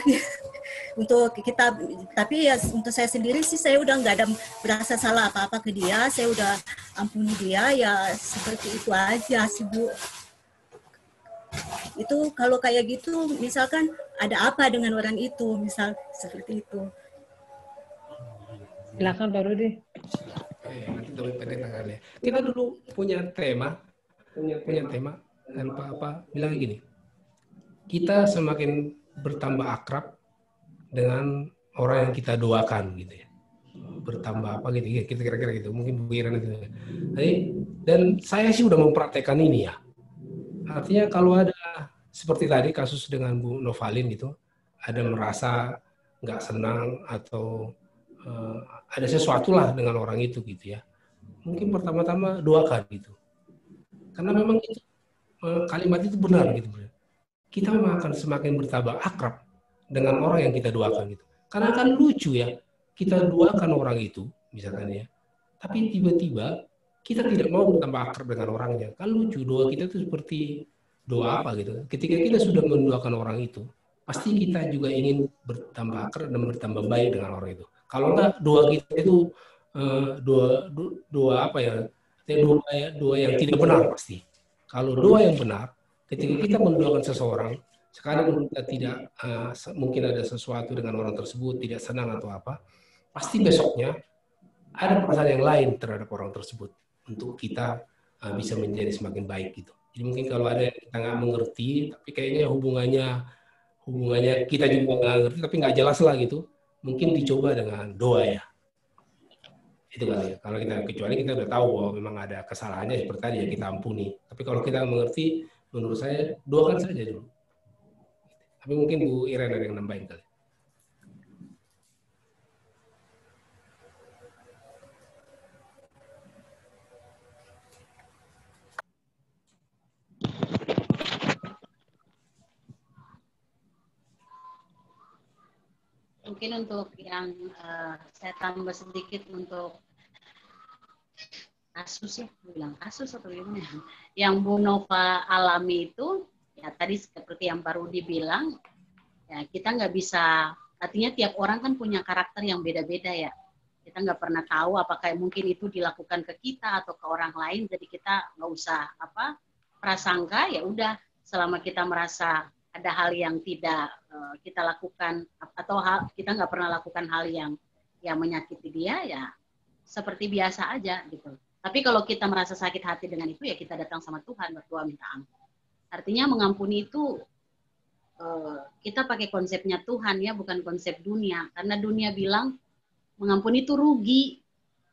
Speaker 7: untuk kita, tapi ya untuk saya sendiri sih saya udah nggak ada berasa salah apa-apa ke dia, saya udah ampuni dia ya seperti itu aja sih Bu. Itu kalau kayak gitu misalkan ada apa dengan orang itu misal seperti itu.
Speaker 2: Silakan Pak Rudi.
Speaker 4: Kita dulu punya tema dan Pak bilang gini, kita semakin bertambah akrab dengan orang yang kita doakan gitu ya, bertambah apa gitu kira-kira gitu, mungkin Bu Iren itu. Dan saya sih udah mempraktekkan ini ya, artinya kalau ada seperti tadi kasus dengan Bu Novalin gitu, ada merasa nggak senang atau ada sesuatu lah dengan orang itu gitu ya, mungkin pertama-tama doakan gitu, karena memang itu kalimat itu benar gitu. Kita memang akan semakin bertambah akrab dengan orang yang kita doakan gitu. Karena kan lucu ya, kita doakan orang itu, misalkan ya, tapi tiba-tiba kita tidak mau bertambah akrab dengan orangnya. Kan lucu, doa kita itu seperti doa apa gitu. Ketika kita sudah mendoakan orang itu, pasti kita juga ingin bertambah akrab dan bertambah baik dengan orang itu. Kalau enggak, doa kita itu doa apa ya? Doa yang tidak benar pasti. Kalau doa yang benar, ketika kita mendoakan seseorang, sekalipun kita tidak mungkin ada sesuatu dengan orang tersebut, tidak senang atau apa, pasti besoknya ada perasaan yang lain terhadap orang tersebut untuk kita bisa menjadi semakin baik gitu. Jadi mungkin kalau ada yang kita nggak mengerti, tapi kayaknya hubungannya kita juga nggak ngerti, tapi nggak jelas lah gitu, mungkin dicoba dengan doa ya. Itu kali ya. Kalau kita kecuali kita udah tahu bahwa memang ada kesalahannya seperti tadi ya, kita ampuni. Tapi kalau kita mengerti, menurut saya doakan saja dulu. Tapi mungkin Bu Iren ada yang nambahin kali.
Speaker 8: Mungkin untuk yang saya tambah sedikit untuk kasus ya, bilang kasus atau gimana? Yang Bu Nova alami itu, ya tadi seperti yang Pak Rudi bilang, ya kita nggak bisa, artinya tiap orang kan punya karakter yang beda-beda ya. Kita nggak pernah tahu apakah mungkin itu dilakukan ke kita atau ke orang lain, jadi kita nggak usah prasangka, ya udah selama kita merasa ada hal yang tidak kita lakukan atau kita nggak pernah lakukan hal yang menyakiti dia, ya seperti biasa aja gitu. Tapi kalau kita merasa sakit hati dengan itu, ya kita datang sama Tuhan, berdoa minta ampun. Artinya mengampuni itu kita pakai konsepnya Tuhan ya, bukan konsep dunia. Karena dunia bilang mengampuni itu rugi.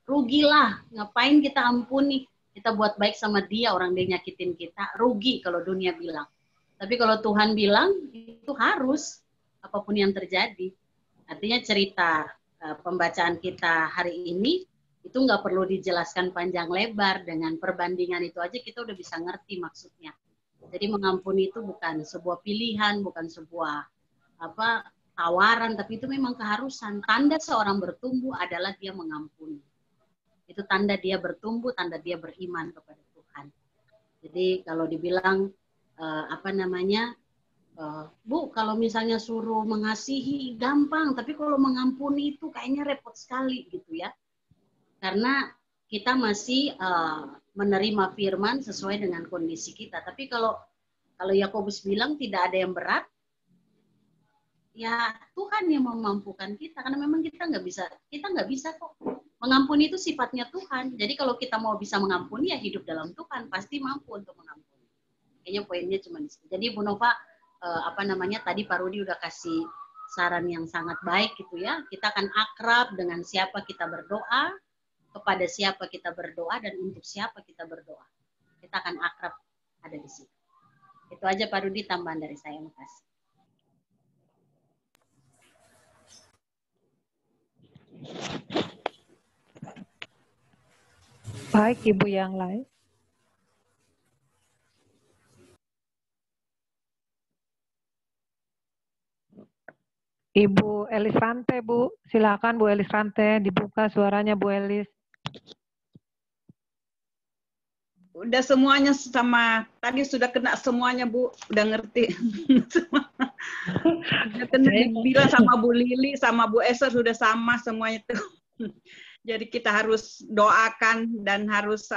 Speaker 8: Rugilah, ngapain kita ampuni? Kita buat baik sama dia, orang dia nyakitin kita, rugi kalau dunia bilang. Tapi kalau Tuhan bilang, itu harus, apapun yang terjadi. Artinya cerita pembacaan kita hari ini, itu nggak perlu dijelaskan panjang lebar, dengan perbandingan itu aja kita udah bisa ngerti maksudnya. Jadi mengampuni itu bukan sebuah pilihan, bukan sebuah tawaran, tapi itu memang keharusan. Tanda seorang bertumbuh adalah dia mengampuni. Itu tanda dia bertumbuh, tanda dia beriman kepada Tuhan. Jadi kalau dibilang Bu, kalau misalnya suruh mengasihi gampang, tapi kalau mengampuni itu kayaknya repot sekali gitu ya. Karena kita masih menerima firman sesuai dengan kondisi kita. Tapi kalau Yakobus bilang tidak ada yang berat, ya Tuhan yang memampukan kita. Karena memang kita nggak bisa kok. Mengampuni itu sifatnya Tuhan. Jadi kalau kita mau bisa mengampuni, ya hidup dalam Tuhan, pasti mampu untuk mengampuni. Kayaknya poinnya cuma di situ. Jadi Bu Nova, tadi Pak Rudi udah kasih saran yang sangat baik gitu ya. Kita akan akrab dengan siapa kita berdoa, kepada siapa kita berdoa, dan untuk siapa kita berdoa. Kita akan akrab ada di situ. Itu aja Pak Rudi, tambahan dari saya. Makasih.
Speaker 2: Baik, Ibu yang lain. Ibu Elis Rante, Bu. Silakan Bu Elis Rante, dibuka suaranya Bu Elis.
Speaker 9: Udah semuanya sama, tadi sudah kena semuanya Bu, udah ngerti. Udah kena dibilang sama Bu Lili, sama Bu Esther sudah sama semuanya itu. Jadi kita harus doakan dan harus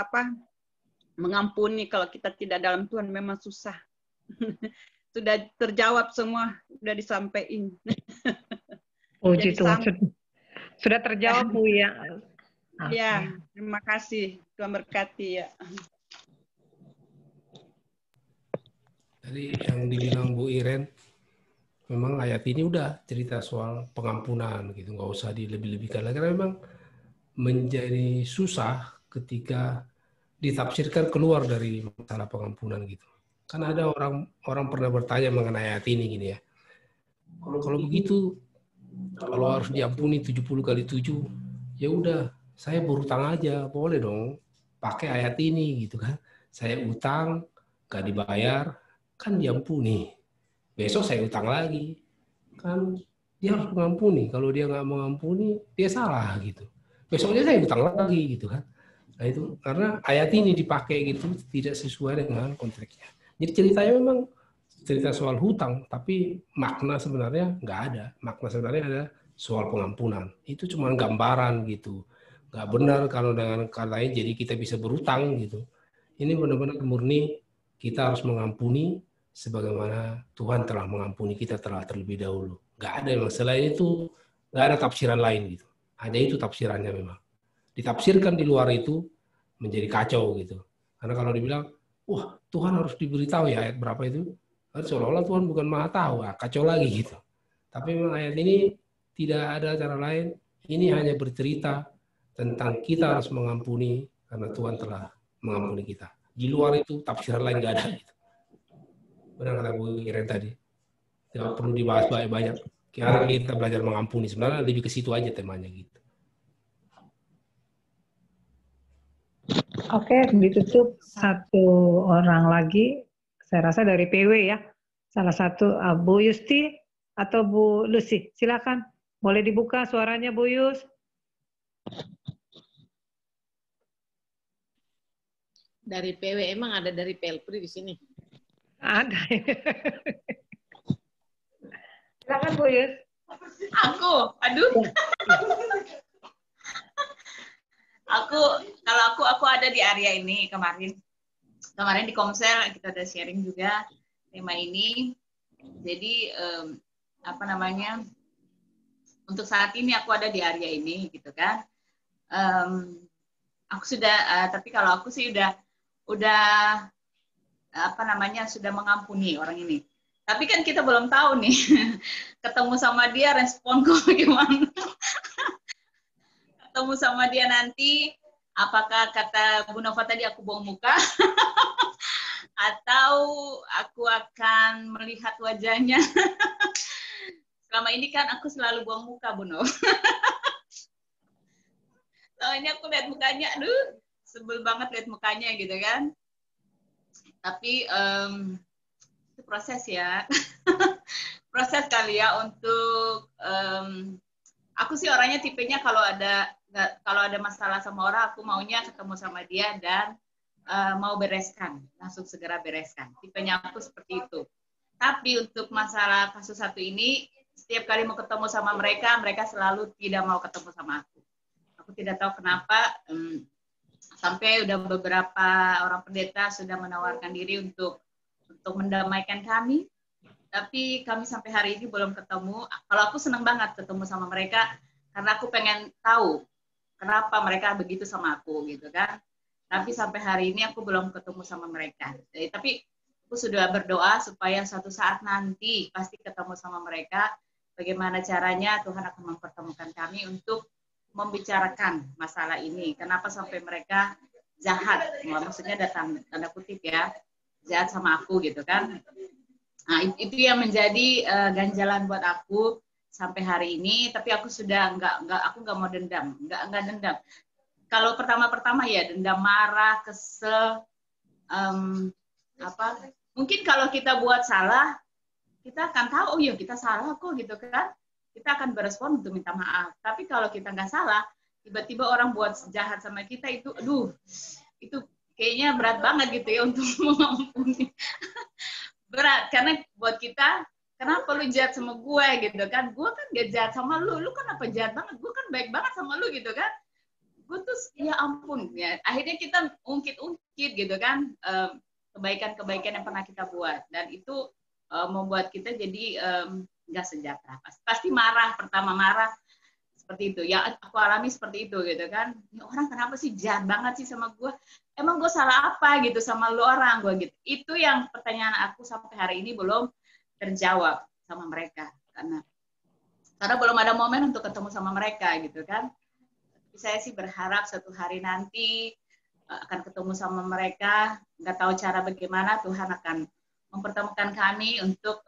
Speaker 9: mengampuni. Kalau kita tidak dalam Tuhan memang susah. Sudah terjawab semua, sudah disampaikan.
Speaker 2: Puji Tuhan. Sudah terjawab Bu ya.
Speaker 9: Ya, terima kasih. Tuhan berkati ya.
Speaker 4: Tadi yang dibilang Bu Iren, memang ayat ini udah cerita soal pengampunan gitu, nggak usah dilebih-lebihkan lagi. Karena memang menjadi susah ketika ditafsirkan keluar dari masalah pengampunan gitu. Kan ada orang pernah bertanya mengenai ayat ini gini ya. Kalau begitu, kalau harus diampuni 70 kali 7, ya udah saya berutang aja, boleh dong pakai ayat ini gitu kan. Saya utang, nggak dibayar, kan diampuni. Besok saya utang lagi, kan dia harus mengampuni. Kalau dia nggak mengampuni, dia salah gitu. Besoknya saya utang lagi gitu kan. Nah itu karena ayat ini dipakai gitu tidak sesuai dengan konteksnya. Jadi ceritanya memang cerita soal hutang, tapi makna sebenarnya nggak ada. Makna sebenarnya ada soal pengampunan. Itu cuma gambaran gitu. Nggak benar kalau dengan kata lain jadi kita bisa berutang gitu. Ini benar-benar murni kita harus mengampuni sebagaimana Tuhan telah mengampuni kita telah terlebih dahulu. Nggak ada yang selain itu, nggak ada tafsiran lain gitu. Hanya itu tafsirannya memang. Ditafsirkan di luar itu menjadi kacau gitu. Karena kalau dibilang, wah Tuhan harus diberitahu ya ayat berapa itu, seolah-olah Tuhan bukan maha tahu, kacau lagi gitu. Tapi memang ayat ini tidak ada cara lain, ini hanya bercerita tentang kita harus mengampuni karena Tuhan telah mengampuni kita. Di luar itu tafsiran lain nggak ada gitu. Benar kata Bu Iren tadi, tidak perlu dibahas banyak-banyak. Karena kita belajar mengampuni, sebenarnya lebih ke situ aja temanya gitu.
Speaker 2: Oke, ditutup satu orang lagi, saya rasa dari PW ya. Salah satu Bu Yusti atau Bu Lucy, silakan. Boleh dibuka suaranya, Bu Yus?
Speaker 10: Dari PW, emang ada dari Pelpri di sini?
Speaker 2: Ada. Silakan, Bu Yus.
Speaker 11: Aku, aduh. Aku ada di area ini kemarin. Kemarin di Komsel kita ada sharing juga tema ini. Jadi apa namanya? Untuk saat ini aku ada di area ini gitu kan. Aku sudah tapi kalau aku sih udah apa namanya sudah mengampuni orang ini. Tapi kan kita belum tahu nih ketemu sama dia responku bagaimana. Ketemu sama dia nanti apakah kata Bu Nova tadi aku buang muka atau aku akan melihat wajahnya. Selama ini kan aku selalu buang muka, Bu Nova. Soalnya aku lihat mukanya, aduh, sebel banget lihat mukanya gitu kan. Tapi itu proses ya. Proses kali ya untuk aku sih orangnya tipenya kalau ada masalah sama orang aku maunya ketemu sama dia dan mau bereskan, langsung segera bereskan. Tipenya aku seperti itu. Tapi untuk masalah kasus satu ini setiap kali mau ketemu sama mereka selalu tidak mau ketemu sama aku. Aku tidak tahu kenapa sampai udah beberapa orang pendeta sudah menawarkan diri untuk mendamaikan kami, tapi kami sampai hari ini belum ketemu. Kalau aku senang banget ketemu sama mereka, karena aku pengen tahu kenapa mereka begitu sama aku, gitu kan. Tapi sampai hari ini aku belum ketemu sama mereka. Tapi aku sudah berdoa supaya suatu saat nanti pasti ketemu sama mereka. Bagaimana caranya Tuhan akan mempertemukan kami untuk membicarakan masalah ini. Kenapa sampai mereka jahat? Maksudnya tanda kutip ya, jahat sama aku gitu kan. Nah, itu yang menjadi ganjalan buat aku sampai hari ini. Tapi aku sudah aku nggak mau dendam, nggak dendam. Kalau pertama ya dendam, marah, kesel, mungkin kalau kita buat salah, kita akan tahu, oh iya kita salah kok gitu kan. Kita akan berespon untuk minta maaf. Tapi kalau kita nggak salah, tiba-tiba orang buat jahat sama kita itu, aduh, itu kayaknya berat banget gitu ya untuk mengampuni. Berat, karena buat kita, kenapa lu jahat sama gue gitu kan? Gue kan gak jahat sama lu kenapa jahat banget? Gue kan baik banget sama lu gitu kan? Gue tuh, ya ampun, ya. Akhirnya kita ungkit-ungkit gitu kan, kebaikan-kebaikan yang pernah kita buat. Dan itu membuat kita jadi nggak sejahtera. Pasti marah, pertama marah seperti itu. Ya aku alami seperti itu gitu kan. Ya, orang kenapa sih jahat banget sih sama gue? Emang gue salah apa gitu sama lu orang gue gitu. Itu yang pertanyaan aku sampai hari ini belum terjawab sama mereka karena belum ada momen untuk ketemu sama mereka gitu kan. Tapi saya sih berharap suatu hari nanti akan ketemu sama mereka. Nggak tahu cara bagaimana Tuhan akan mempertemukan kami untuk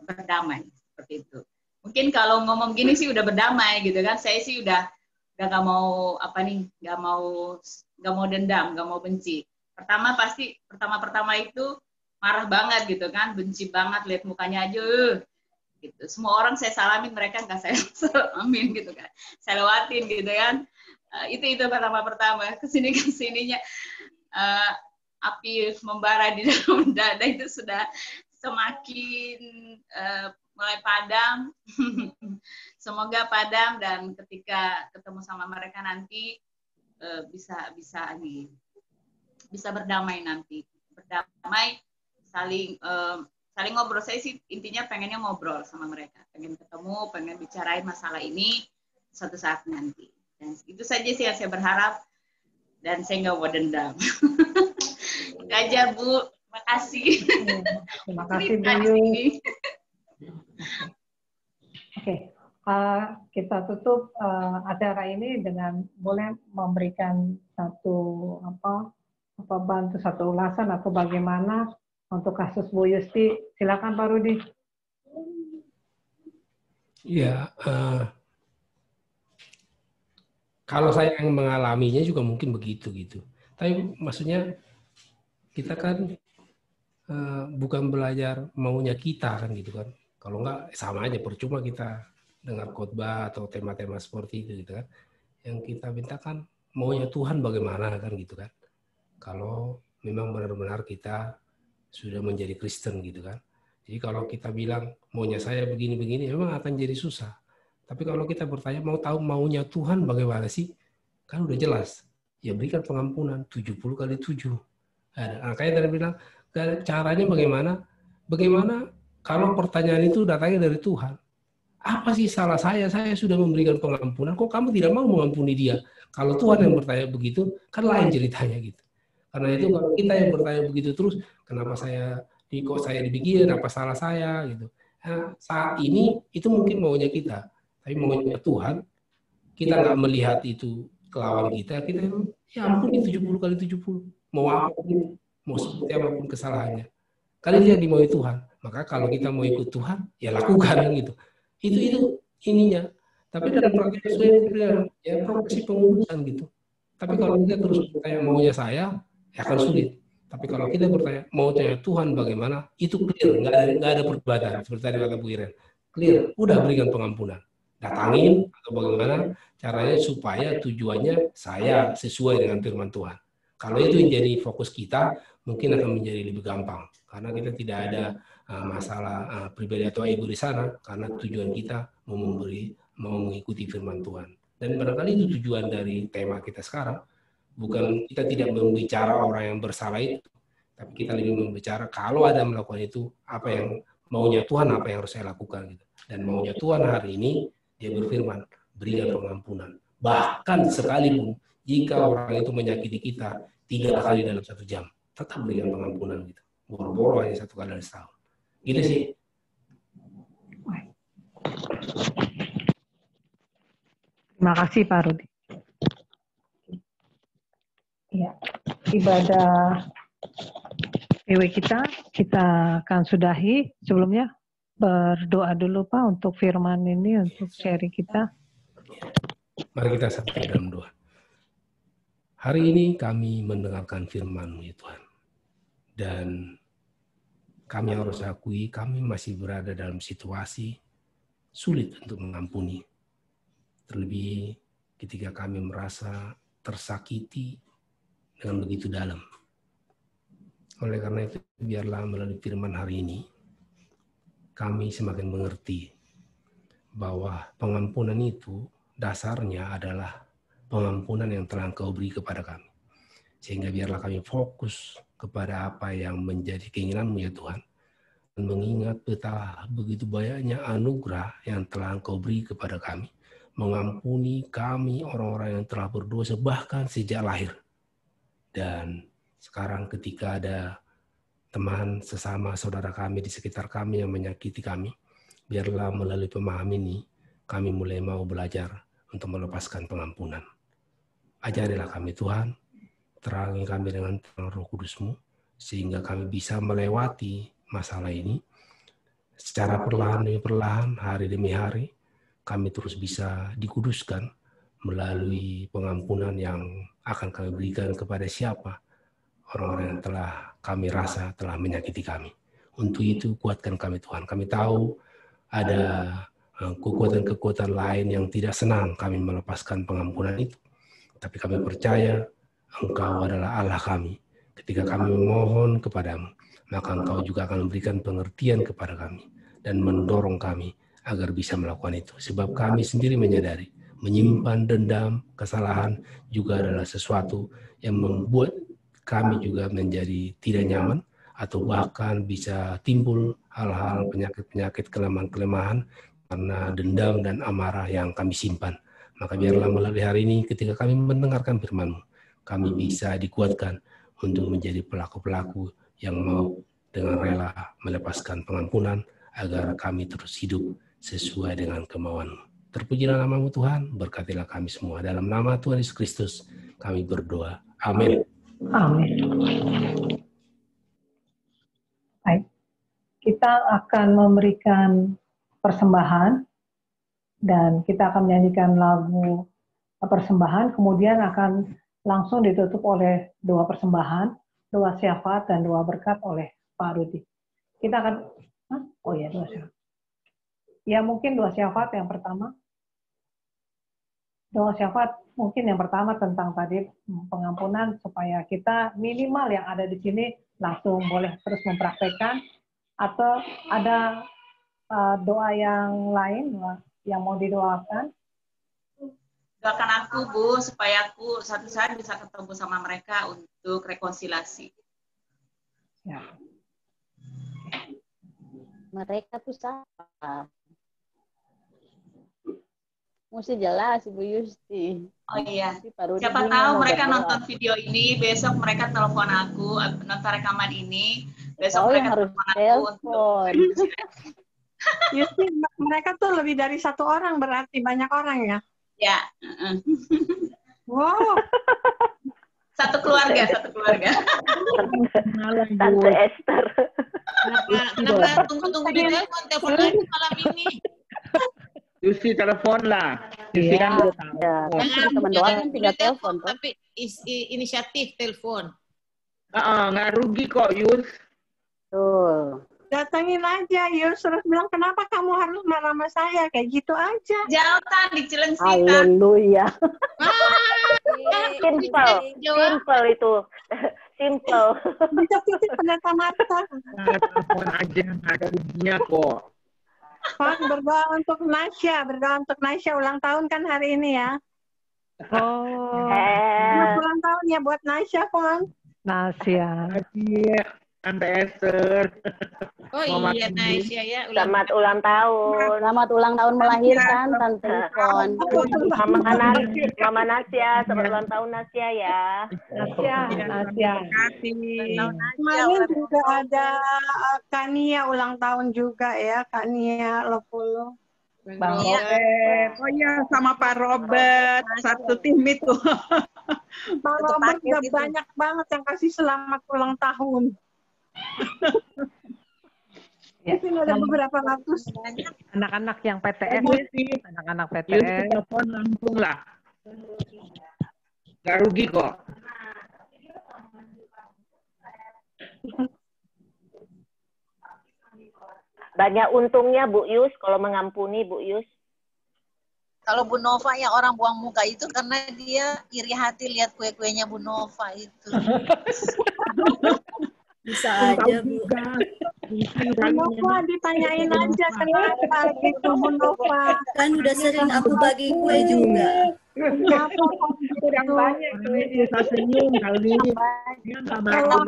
Speaker 11: berdamai seperti itu. Mungkin kalau ngomong gini sih udah berdamai gitu kan. Saya sih udah nggak mau nggak mau dendam, nggak mau benci. Pertama itu marah banget gitu kan, benci banget lihat mukanya aja. Gitu. Semua orang saya salamin, mereka nggak saya salamin gitu kan. Saya lewatin gitu kan. Itu pertama kesininya. Api membara di dalam dada itu sudah semakin mulai padam. Semoga padam dan ketika ketemu sama mereka nanti bisa berdamai nanti. Berdamai, saling ngobrol. Saya sih intinya pengennya ngobrol sama mereka. Pengen ketemu, pengen bicarain masalah ini suatu saat nanti. Dan itu saja sih yang saya berharap. Dan saya nggak mau dendam. Aja Bu, makasih.
Speaker 2: Terima kasih Bu Yu. Oke, kita tutup acara ini dengan boleh memberikan satu bantu satu ulasan atau bagaimana untuk kasus Bu Yusti. Silakan Pak Rudi.
Speaker 4: Ya, kalau saya yang mengalaminya juga mungkin begitu gitu. Tapi maksudnya kita kan bukan belajar maunya kita kan gitu kan. Kalau enggak sama aja percuma kita dengar khotbah atau tema-tema seperti itu gitu kan. Yang kita mintakan maunya Tuhan bagaimana kan gitu kan. Kalau memang benar-benar kita sudah menjadi Kristen gitu kan. Jadi kalau kita bilang maunya saya begini-begini memang akan jadi susah. Tapi kalau kita bertanya mau tahu maunya Tuhan bagaimana sih? Kan udah jelas. Ya berikan pengampunan 70 kali 7. Nah, kayak tadi bilang caranya bagaimana? Bagaimana kalau pertanyaan itu datangnya dari Tuhan? Apa sih salah saya? Saya sudah memberikan pengampunan. Kok kamu tidak mau mengampuni dia? Kalau Tuhan yang bertanya begitu, kan lain ceritanya gitu. Karena itu kalau kita yang bertanya begitu terus, kenapa kok saya dibikinin? Apa salah saya gitu? Nah, saat ini itu mungkin maunya kita, tapi maunya Tuhan kita nggak melihat itu ke lawan kita ya ampun 70 kali 70. Mau apapun, mau seperti apapun kesalahannya. Kali itu yang dimauin Tuhan. Maka kalau kita mau ikut Tuhan, ya lakukan gitu. Itu ininya. Tapi dalam praktek ya progresi pengurusan gitu. Tapi kalau kita terus bertanya maunya saya, ya akan sulit. Tapi kalau kita bertanya maunya Tuhan bagaimana, itu clear, nggak ada perdebatan. Seperti tadi kata Bu Iren, clear, udah berikan pengampunan. Datangin atau bagaimana caranya supaya tujuannya saya sesuai dengan firman Tuhan. Kalau itu yang jadi fokus kita, mungkin akan menjadi lebih gampang. Karena kita tidak ada masalah pribadi atau ego di sana, karena tujuan kita mau mengikuti firman Tuhan. Dan barangkali itu tujuan dari tema kita sekarang. Bukan kita tidak membicara orang yang bersalah itu, tapi kita lebih membicara kalau ada melakukan itu, apa yang maunya Tuhan, apa yang harus saya lakukan. Gitu. Dan maunya Tuhan hari ini, dia berfirman, berikan pengampunan. Bahkan sekalipun jika orang itu menyakiti kita 3 kali dalam 1 jam, tetap berikan pengampunan gitu. Boro-boro hanya 1 kali dalam setahun. Gitu sih.
Speaker 2: Terima kasih Pak Rudi. Ya, ibadah PW kita akan sudahi. Sebelumnya berdoa dulu Pak untuk firman ini, untuk sharing kita.
Speaker 4: Mari kita satu dalam doa. Hari ini kami mendengarkan firman-Mu ya Tuhan. Dan kami harus akui kami masih berada dalam situasi sulit untuk mengampuni. Terlebih ketika kami merasa tersakiti dengan begitu dalam. Oleh karena itu, biarlah melalui firman hari ini, kami semakin mengerti bahwa pengampunan itu dasarnya adalah pengampunan yang telah Engkau beri kepada kami. Sehingga biarlah kami fokus kepada apa yang menjadi keinginan-Mu ya Tuhan. Dan mengingat betapa begitu banyaknya anugerah yang telah Engkau beri kepada kami. Mengampuni kami orang-orang yang telah berdosa bahkan sejak lahir. Dan sekarang ketika ada teman sesama saudara kami di sekitar kami yang menyakiti kami, biarlah melalui pemahaman ini kami mulai mau belajar untuk melepaskan pengampunan. Ajarilah kami Tuhan, terangi kami dengan terang Roh Kudus-Mu, sehingga kami bisa melewati masalah ini secara perlahan demi perlahan, hari demi hari. Kami terus bisa dikuduskan melalui pengampunan yang akan kami berikan kepada siapa orang-orang yang telah kami rasa telah menyakiti kami. Untuk itu kuatkan kami Tuhan. Kami tahu ada kekuatan-kekuatan lain yang tidak senang kami melepaskan pengampunan itu. Tapi kami percaya Engkau adalah Allah kami. Ketika kami memohon kepadamu, maka Engkau juga akan memberikan pengertian kepada kami dan mendorong kami agar bisa melakukan itu. Sebab kami sendiri menyadari menyimpan dendam, kesalahan juga adalah sesuatu yang membuat kami juga menjadi tidak nyaman atau bahkan bisa timbul hal-hal penyakit-penyakit, kelemahan-kelemahan karena dendam dan amarah yang kami simpan. Maka biarlah melalui hari ini ketika kami mendengarkan firman-Mu, kami bisa dikuatkan untuk menjadi pelaku-pelaku yang mau dengan rela melepaskan pengampunan agar kami terus hidup sesuai dengan kemauan-Mu. Terpujilah nama-Mu Tuhan, berkatilah kami semua. Dalam nama Tuhan Yesus Kristus kami berdoa. Amin.
Speaker 2: Amin. Baik. Kita akan memberikan persembahan dan kita akan menyanyikan lagu persembahan, kemudian akan langsung ditutup oleh doa persembahan, doa syafaat dan doa berkat oleh Pak Rudi. Kita akan doa syafaat. Ya mungkin doa syafaat yang pertama. Doa syafaat mungkin yang pertama tentang tadi pengampunan, supaya kita minimal yang ada di sini langsung boleh terus mempraktekkan, atau ada doa yang lain yang mau didoakan.
Speaker 11: Doakan aku, Bu, supaya aku suatu saat bisa ketemu sama mereka untuk rekonsiliasi.
Speaker 2: Ya.
Speaker 12: Mereka tuh siapa? Mesti jelas, Ibu Yusti.
Speaker 11: Oh iya.
Speaker 12: Dini
Speaker 11: Siapa tahu
Speaker 12: mau
Speaker 11: mereka
Speaker 12: berdoa.
Speaker 11: nonton video ini, besok mereka telepon aku, nonton rekaman ini,
Speaker 12: Oh,
Speaker 11: besok
Speaker 12: yang
Speaker 11: mereka
Speaker 12: harus
Speaker 11: telepon aku
Speaker 12: telepon.
Speaker 6: Yusti, mereka tuh lebih dari satu orang, berarti banyak orang ya?
Speaker 11: Ya.
Speaker 6: Wow.
Speaker 11: Satu keluarga.
Speaker 1: Tante Esther.
Speaker 10: Kenapa tunggu di telepon lagi malam ini?
Speaker 13: Yusti telepon lah. Yusti kan udah tahu.
Speaker 12: Jangan mendoakan tinggal telepon.
Speaker 10: Tapi inisiatif telepon.
Speaker 13: Nggak rugi kok, Yus.
Speaker 12: Tuh.
Speaker 6: Datangin aja, Yus. Terus bilang, kenapa kamu harus marah sama saya? Kayak gitu aja.
Speaker 11: Jauhkan di Cilengsi.
Speaker 12: Haleluya.
Speaker 1: Simple itu. Simple.
Speaker 6: Bisa titik pendeta mata.
Speaker 13: Telepon aja, nggak ada ruginya kok.
Speaker 6: Pak, berdoa untuk Nasya ulang tahun kan hari ini ya.
Speaker 2: Oh.
Speaker 6: Ulang tahun ya buat Nasya, Pak.
Speaker 2: Nasya.
Speaker 13: Tante Esther.
Speaker 10: Oh iya, Nasya ya.
Speaker 1: Selamat ulang tahun.
Speaker 12: Selamat ulang tahun melahirkan, Tante Ipon.
Speaker 1: Mama Nasya, selamat ulang tahun Nasya ya.
Speaker 2: Nasya.
Speaker 6: Kemarin juga ada Kak Nia ulang tahun juga ya, Kak Nia Lopulu.
Speaker 9: Bang Robert. Oh iya, sama Pak Robert, satu tim itu.
Speaker 6: Pak Robert udah banyak banget yang kasih selamat ulang tahun.
Speaker 2: Ya.
Speaker 6: Mungkin ada beberapa ratus.
Speaker 2: Anak-anak yang PTS ya. Anak-anak PTS.
Speaker 13: Telepon langsung lah. Nggak rugi kok.
Speaker 1: Banyak untungnya Bu Yus kalau mengampuni Bu Yus.
Speaker 14: Kalau Bu Nova yang orang buang muka itu karena dia iri hati lihat kue-kuenya Bu Nova itu.
Speaker 7: Bisa aja, Bu.
Speaker 6: Bu Nova ditanyain aja kenapa gitu Bu Nova.
Speaker 7: Kan udah sering aku bagi kue juga.
Speaker 6: Kenapa kok
Speaker 13: Kurang banyak kue bisa senyum kali ini. Dia nggak marah.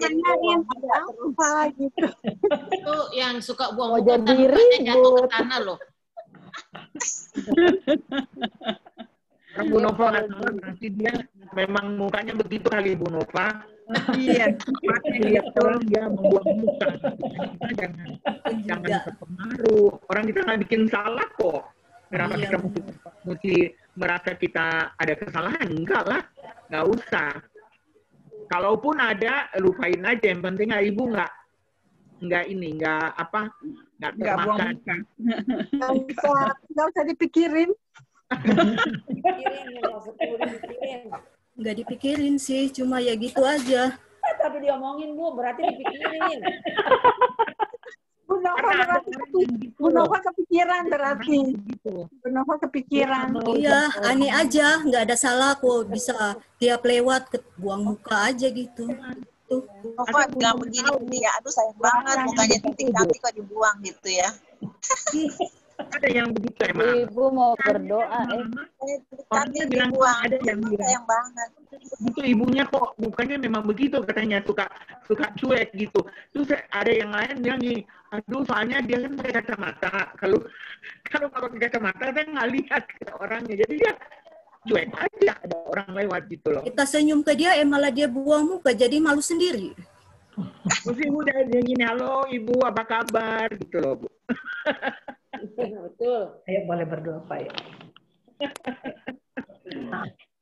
Speaker 6: Tanyain apa gitu.
Speaker 10: Itu yang suka buang
Speaker 12: Oh,
Speaker 10: muka
Speaker 12: jadi
Speaker 10: kan jatuh ke
Speaker 12: ribut.
Speaker 10: tanah loh.
Speaker 13: Orang Bu Nova nggak tahu nanti dia memang mukanya begitu kali Bu Nova.
Speaker 9: Iya.
Speaker 13: Tempatnya lihat orang dia membuang muka. Kita jangan terpengaruh. Orang kita nggak bikin salah kok. Kenapa kita mesti merasa kita ada kesalahan? Enggak lah, nggak usah. Kalaupun ada, lupain aja. Yang penting ibu nggak termakan.
Speaker 6: Nggak usah dipikirin.
Speaker 7: Nggak dipikirin sih, cuma ya gitu aja.
Speaker 15: Tapi diomongin Bu, berarti dipikirin.
Speaker 6: Bu Nova kepikiran berarti. Bu Nova kepikiran.
Speaker 7: Iya, aneh aja, nggak ada salah kok, bisa tiap lewat buang muka aja gitu. Tuh.
Speaker 14: Nova nggak begini ya, aduh sayang banget mukanya titik hati kok dibuang gitu ya.
Speaker 13: Ada yang begitu emang.
Speaker 12: Ibu mau berdoa,
Speaker 13: Orangnya bilang ada yang bilang
Speaker 14: sayang banget.
Speaker 13: itu ibunya kok mukanya memang begitu katanya suka cuek gitu. Terus ada yang lain bilang gini, aduh soalnya dia kan pakai kacamata. Kalau pakai kacamata saya nggak lihat orangnya, jadi dia cuek aja ada orang lewat gitu loh.
Speaker 7: Kita senyum ke dia, malah dia buang muka, jadi malu sendiri.
Speaker 13: Terus ibu udah gini, halo ibu apa kabar gitu loh Bu.
Speaker 15: Betul.
Speaker 2: Ayo boleh berdoa Pak ya.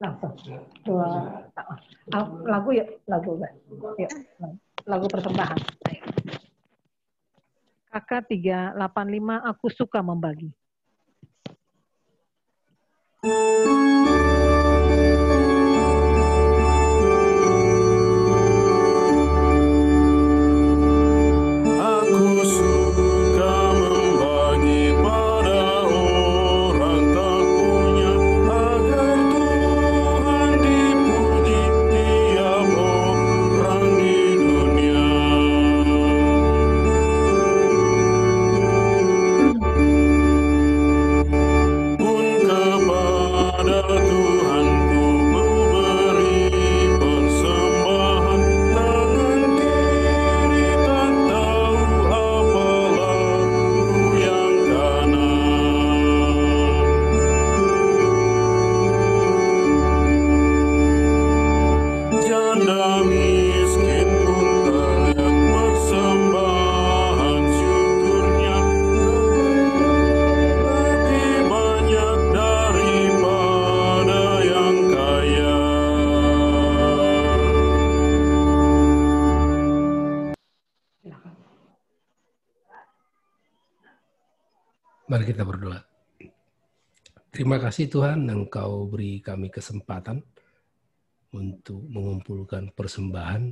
Speaker 2: Langsung lagu ya, lagu persembahan. Ayo. Kakak 385, aku suka membagi.
Speaker 16: Aku suka membagi
Speaker 4: Mari kita berdoa. Terima kasih Tuhan, Engkau beri kami kesempatan untuk mengumpulkan persembahan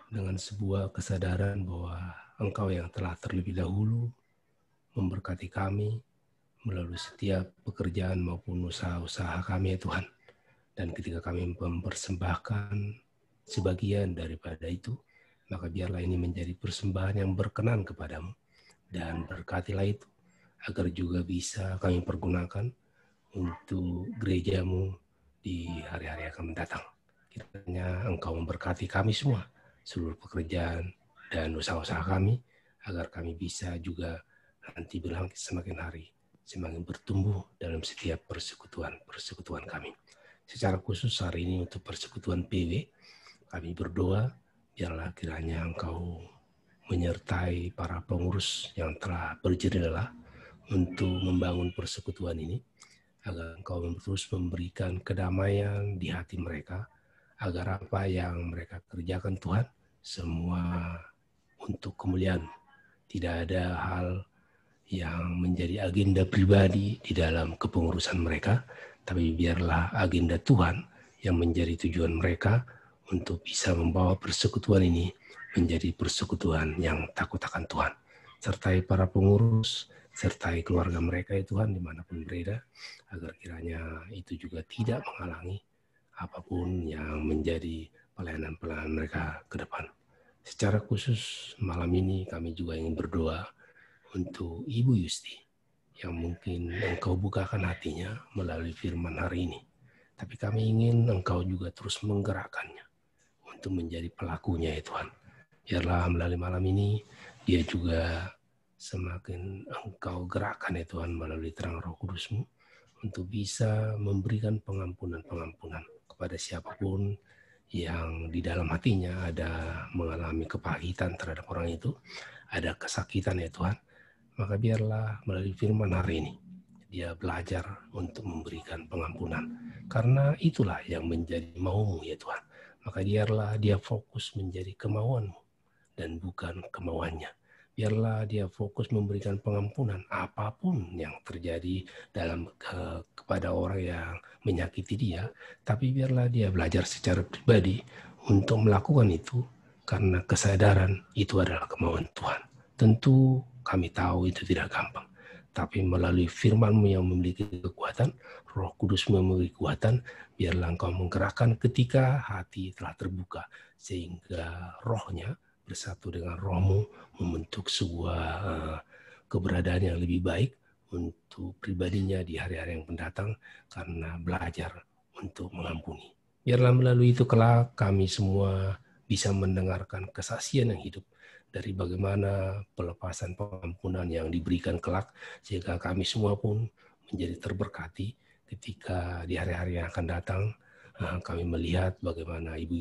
Speaker 4: dengan sebuah kesadaran bahwa Engkau yang telah terlebih dahulu memberkati kami melalui setiap pekerjaan maupun usaha-usaha kami ya Tuhan. Dan ketika kami mempersembahkan sebagian daripada itu, maka biarlah ini menjadi persembahan yang berkenan kepadamu. Dan berkatilah itu, agar juga bisa kami pergunakan untuk gerejamu di hari-hari yang akan mendatang. Kiranya Engkau memberkati kami semua, seluruh pekerjaan dan usaha-usaha kami, agar kami bisa juga nanti semakin hari, semakin bertumbuh dalam setiap persekutuan kami. Secara khusus hari ini untuk persekutuan PW, kami berdoa, biarlah kiranya Engkau menyertai para pengurus yang telah berjerih lelah untuk membangun persekutuan ini, agar Engkau terus memberikan kedamaian di hati mereka, agar apa yang mereka kerjakan Tuhan, semua untuk kemuliaan. Tidak ada hal yang menjadi agenda pribadi di dalam kepengurusan mereka, tapi biarlah agenda Tuhan yang menjadi tujuan mereka untuk bisa membawa persekutuan ini menjadi persekutuan yang takut akan Tuhan. Sertai para pengurus, sertai keluarga mereka ya Tuhan dimanapun berada, agar kiranya itu juga tidak menghalangi apapun yang menjadi pelayanan-pelayanan mereka ke depan. Secara khusus malam ini kami juga ingin berdoa untuk Ibu Yusti, yang mungkin Engkau bukakan hatinya melalui firman hari ini. Tapi kami ingin Engkau juga terus menggerakkannya untuk menjadi pelakunya ya Tuhan. Biarlah melalui malam ini dia juga semakin Engkau gerakkan ya Tuhan melalui terang Roh Kudus-Mu untuk bisa memberikan pengampunan-pengampunan kepada siapapun yang di dalam hatinya ada mengalami kepahitan terhadap orang itu, ada kesakitan ya Tuhan. Maka biarlah melalui firman hari ini dia belajar untuk memberikan pengampunan, karena itulah yang menjadi maumu ya Tuhan. Maka biarlah dia fokus menjadi kemauan-Mu dan bukan kemauannya. Biarlah dia fokus memberikan pengampunan apapun yang terjadi dalam kepada orang yang menyakiti dia, tapi biarlah dia belajar secara pribadi untuk melakukan itu karena kesadaran itu adalah kemauan Tuhan. Tentu kami tahu itu tidak gampang, tapi melalui firman-Mu yang memiliki kekuatan, Roh Kudus-Mu yang memiliki kekuatan, biarlah Engkau menggerakkan ketika hati telah terbuka, sehingga rohnya bersatu dengan roh-Mu membentuk sebuah keberadaan yang lebih baik untuk pribadinya di hari-hari yang mendatang karena belajar untuk mengampuni. Biarlah melalui itu kelak kami semua bisa mendengarkan kesaksian yang hidup dari bagaimana pelepasan pengampunan yang diberikan kelak, sehingga kami semua pun menjadi terberkati ketika di hari-hari yang akan datang kami melihat bagaimana Ibu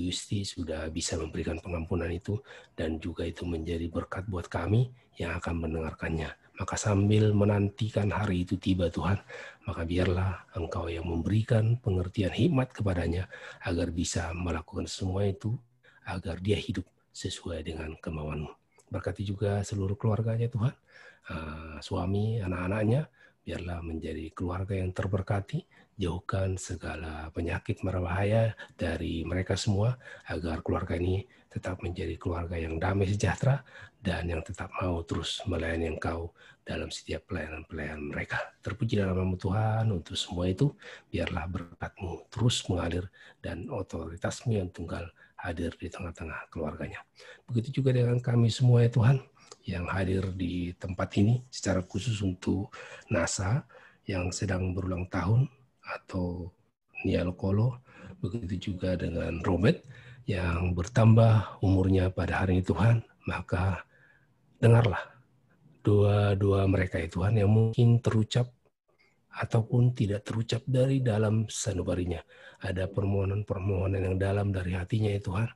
Speaker 4: Yusti sudah bisa memberikan pengampunan itu, dan juga itu menjadi berkat buat kami yang akan mendengarkannya. Maka sambil menantikan hari itu tiba Tuhan, maka biarlah Engkau yang memberikan pengertian hikmat kepadanya agar bisa melakukan semua itu, agar dia hidup sesuai dengan kemauan-Mu. Berkati juga seluruh keluarganya Tuhan, suami, anak-anaknya, biarlah menjadi keluarga yang terberkati, jauhkan segala penyakit berbahaya dari mereka semua, agar keluarga ini tetap menjadi keluarga yang damai sejahtera dan yang tetap mau terus melayani Engkau dalam setiap pelayanan-pelayanan mereka. Terpuji dalam nama Tuhan untuk semua itu, biarlah berkat-Mu terus mengalir dan otoritas-Mu yang tunggal hadir di tengah-tengah keluarganya. Begitu juga dengan kami semua ya Tuhan, yang hadir di tempat ini, secara khusus untuk NASA yang sedang berulang tahun, atau Nial Kolo, begitu juga dengan Robert yang bertambah umurnya pada hari ini Tuhan. Maka dengarlah doa-doa mereka ya Tuhan yang mungkin terucap ataupun tidak terucap dari dalam sanubarinya. Ada permohonan-permohonan yang dalam dari hatinya ya Tuhan.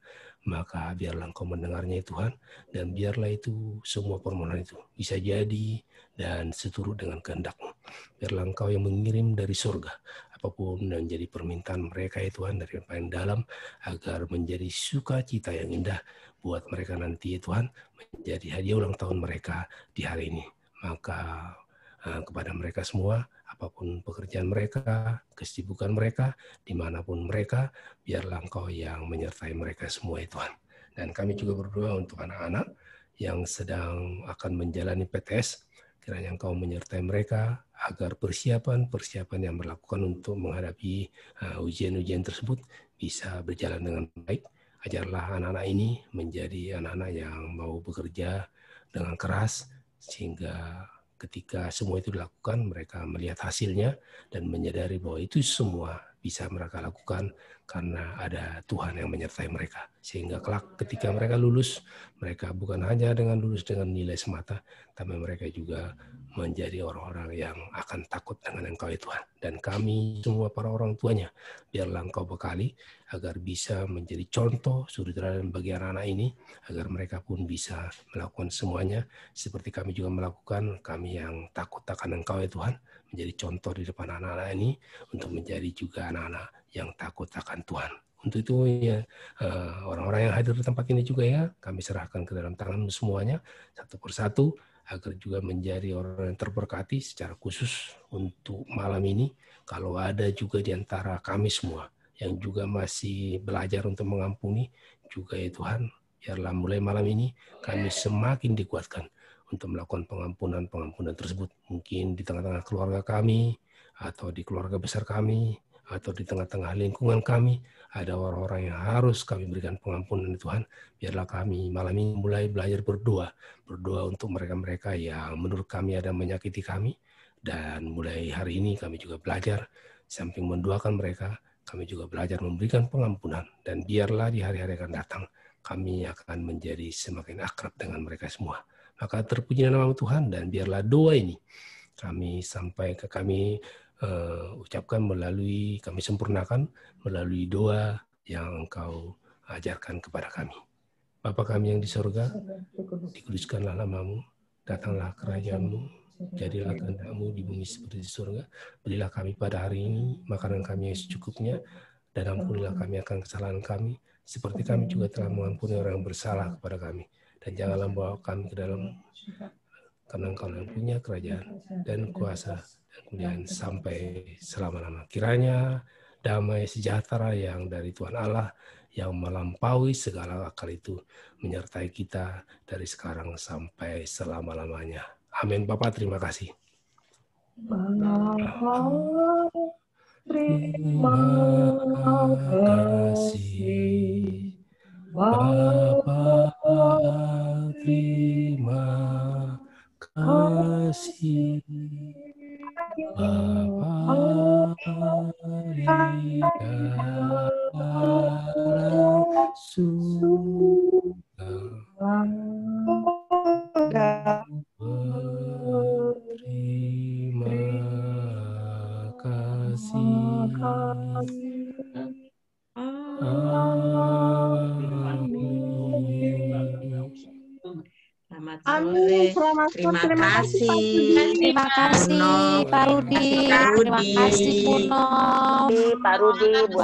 Speaker 4: Maka biarlah Engkau mendengarnya ya Tuhan, dan biarlah itu semua permohonan itu bisa jadi dan seturut dengan kehendak-Mu. Biarlah Engkau yang mengirim dari surga apapun yang menjadi permintaan mereka ya Tuhan dari yang paling dalam, agar menjadi sukacita yang indah buat mereka nanti ya Tuhan, menjadi hadiah ulang tahun mereka di hari ini. Maka kepada mereka semua, apapun pekerjaan mereka, kesibukan mereka, dimanapun mereka, biarlah Engkau yang menyertai mereka semua ya Tuhan. Dan kami juga berdoa untuk anak-anak yang sedang akan menjalani PTS, kiranya Engkau menyertai mereka agar persiapan yang melakukan untuk menghadapi ujian-ujian tersebut bisa berjalan dengan baik. Ajarlah anak-anak ini menjadi anak-anak yang mau bekerja dengan keras, sehingga ketika semua itu dilakukan, mereka melihat hasilnya dan menyadari bahwa itu semua bisa mereka lakukan karena ada Tuhan yang menyertai mereka. Sehingga kelak ketika mereka lulus, mereka bukan hanya dengan lulus dengan nilai semata, tapi mereka juga menjadi orang-orang yang akan takut dengan Engkau ya Tuhan. Dan kami semua para orang tuanya, biarlah Engkau bekali agar bisa menjadi contoh suri teladan bagi anak-anak ini, agar mereka pun bisa melakukan semuanya seperti kami juga melakukan, kami yang takut akan Engkau ya Tuhan, menjadi contoh di depan anak-anak ini untuk menjadi juga anak-anak yang takut akan Tuhan. Untuk itu ya orang-orang yang hadir di tempat ini juga ya, kami serahkan ke dalam tangan semuanya satu persatu, agar juga menjadi orang yang terberkati secara khusus untuk malam ini. Kalau ada juga di antara kami semua yang juga masih belajar untuk mengampuni juga ya Tuhan, biarlah mulai malam ini kami semakin dikuatkan untuk melakukan pengampunan tersebut. Mungkin di tengah-tengah keluarga kami, atau di keluarga besar kami, atau di tengah-tengah lingkungan kami, ada orang-orang yang harus kami berikan pengampunan Tuhan. Biarlah kami malam ini mulai belajar berdoa untuk mereka-mereka yang menurut kami ada menyakiti kami. Dan mulai hari ini kami juga belajar, samping mendoakan mereka, kami juga belajar memberikan pengampunan. Dan biarlah di hari-hari akan datang, kami akan menjadi semakin akrab dengan mereka semua. Maka terpujilah nama Tuhan, dan biarlah doa ini kami ucapkan melalui, kami sempurnakan melalui doa yang Engkau ajarkan kepada kami. Bapa kami yang di surga, dikuduskanlah namamu, datanglah kerajaan-Mu, jadilah kehendak-Mu di bumi seperti di surga. Berilah kami pada hari ini makanan kami yang secukupnya, dan ampunilah kami akan kesalahan kami, seperti kami juga telah mengampuni orang yang bersalah kepada kami. Dan janganlah bawa kami ke dalam, karena Engkau yang punya kerajaan dan kuasa dan kemuliaan sampai selama-lama. Kiranya damai sejahtera yang dari Tuhan Allah yang melampaui segala akal itu menyertai kita dari sekarang sampai selama-lamanya. Amin. Bapak, terima kasih.
Speaker 2: Terima kasih. Bapa, terima kasih. Bapa di dalam surga, berterima kasih.
Speaker 3: Selamat sore. Terima kasih.
Speaker 16: Terima kasih Pak Rudi. Terima kasih Bu Nov.
Speaker 1: Pak Rudi, Bu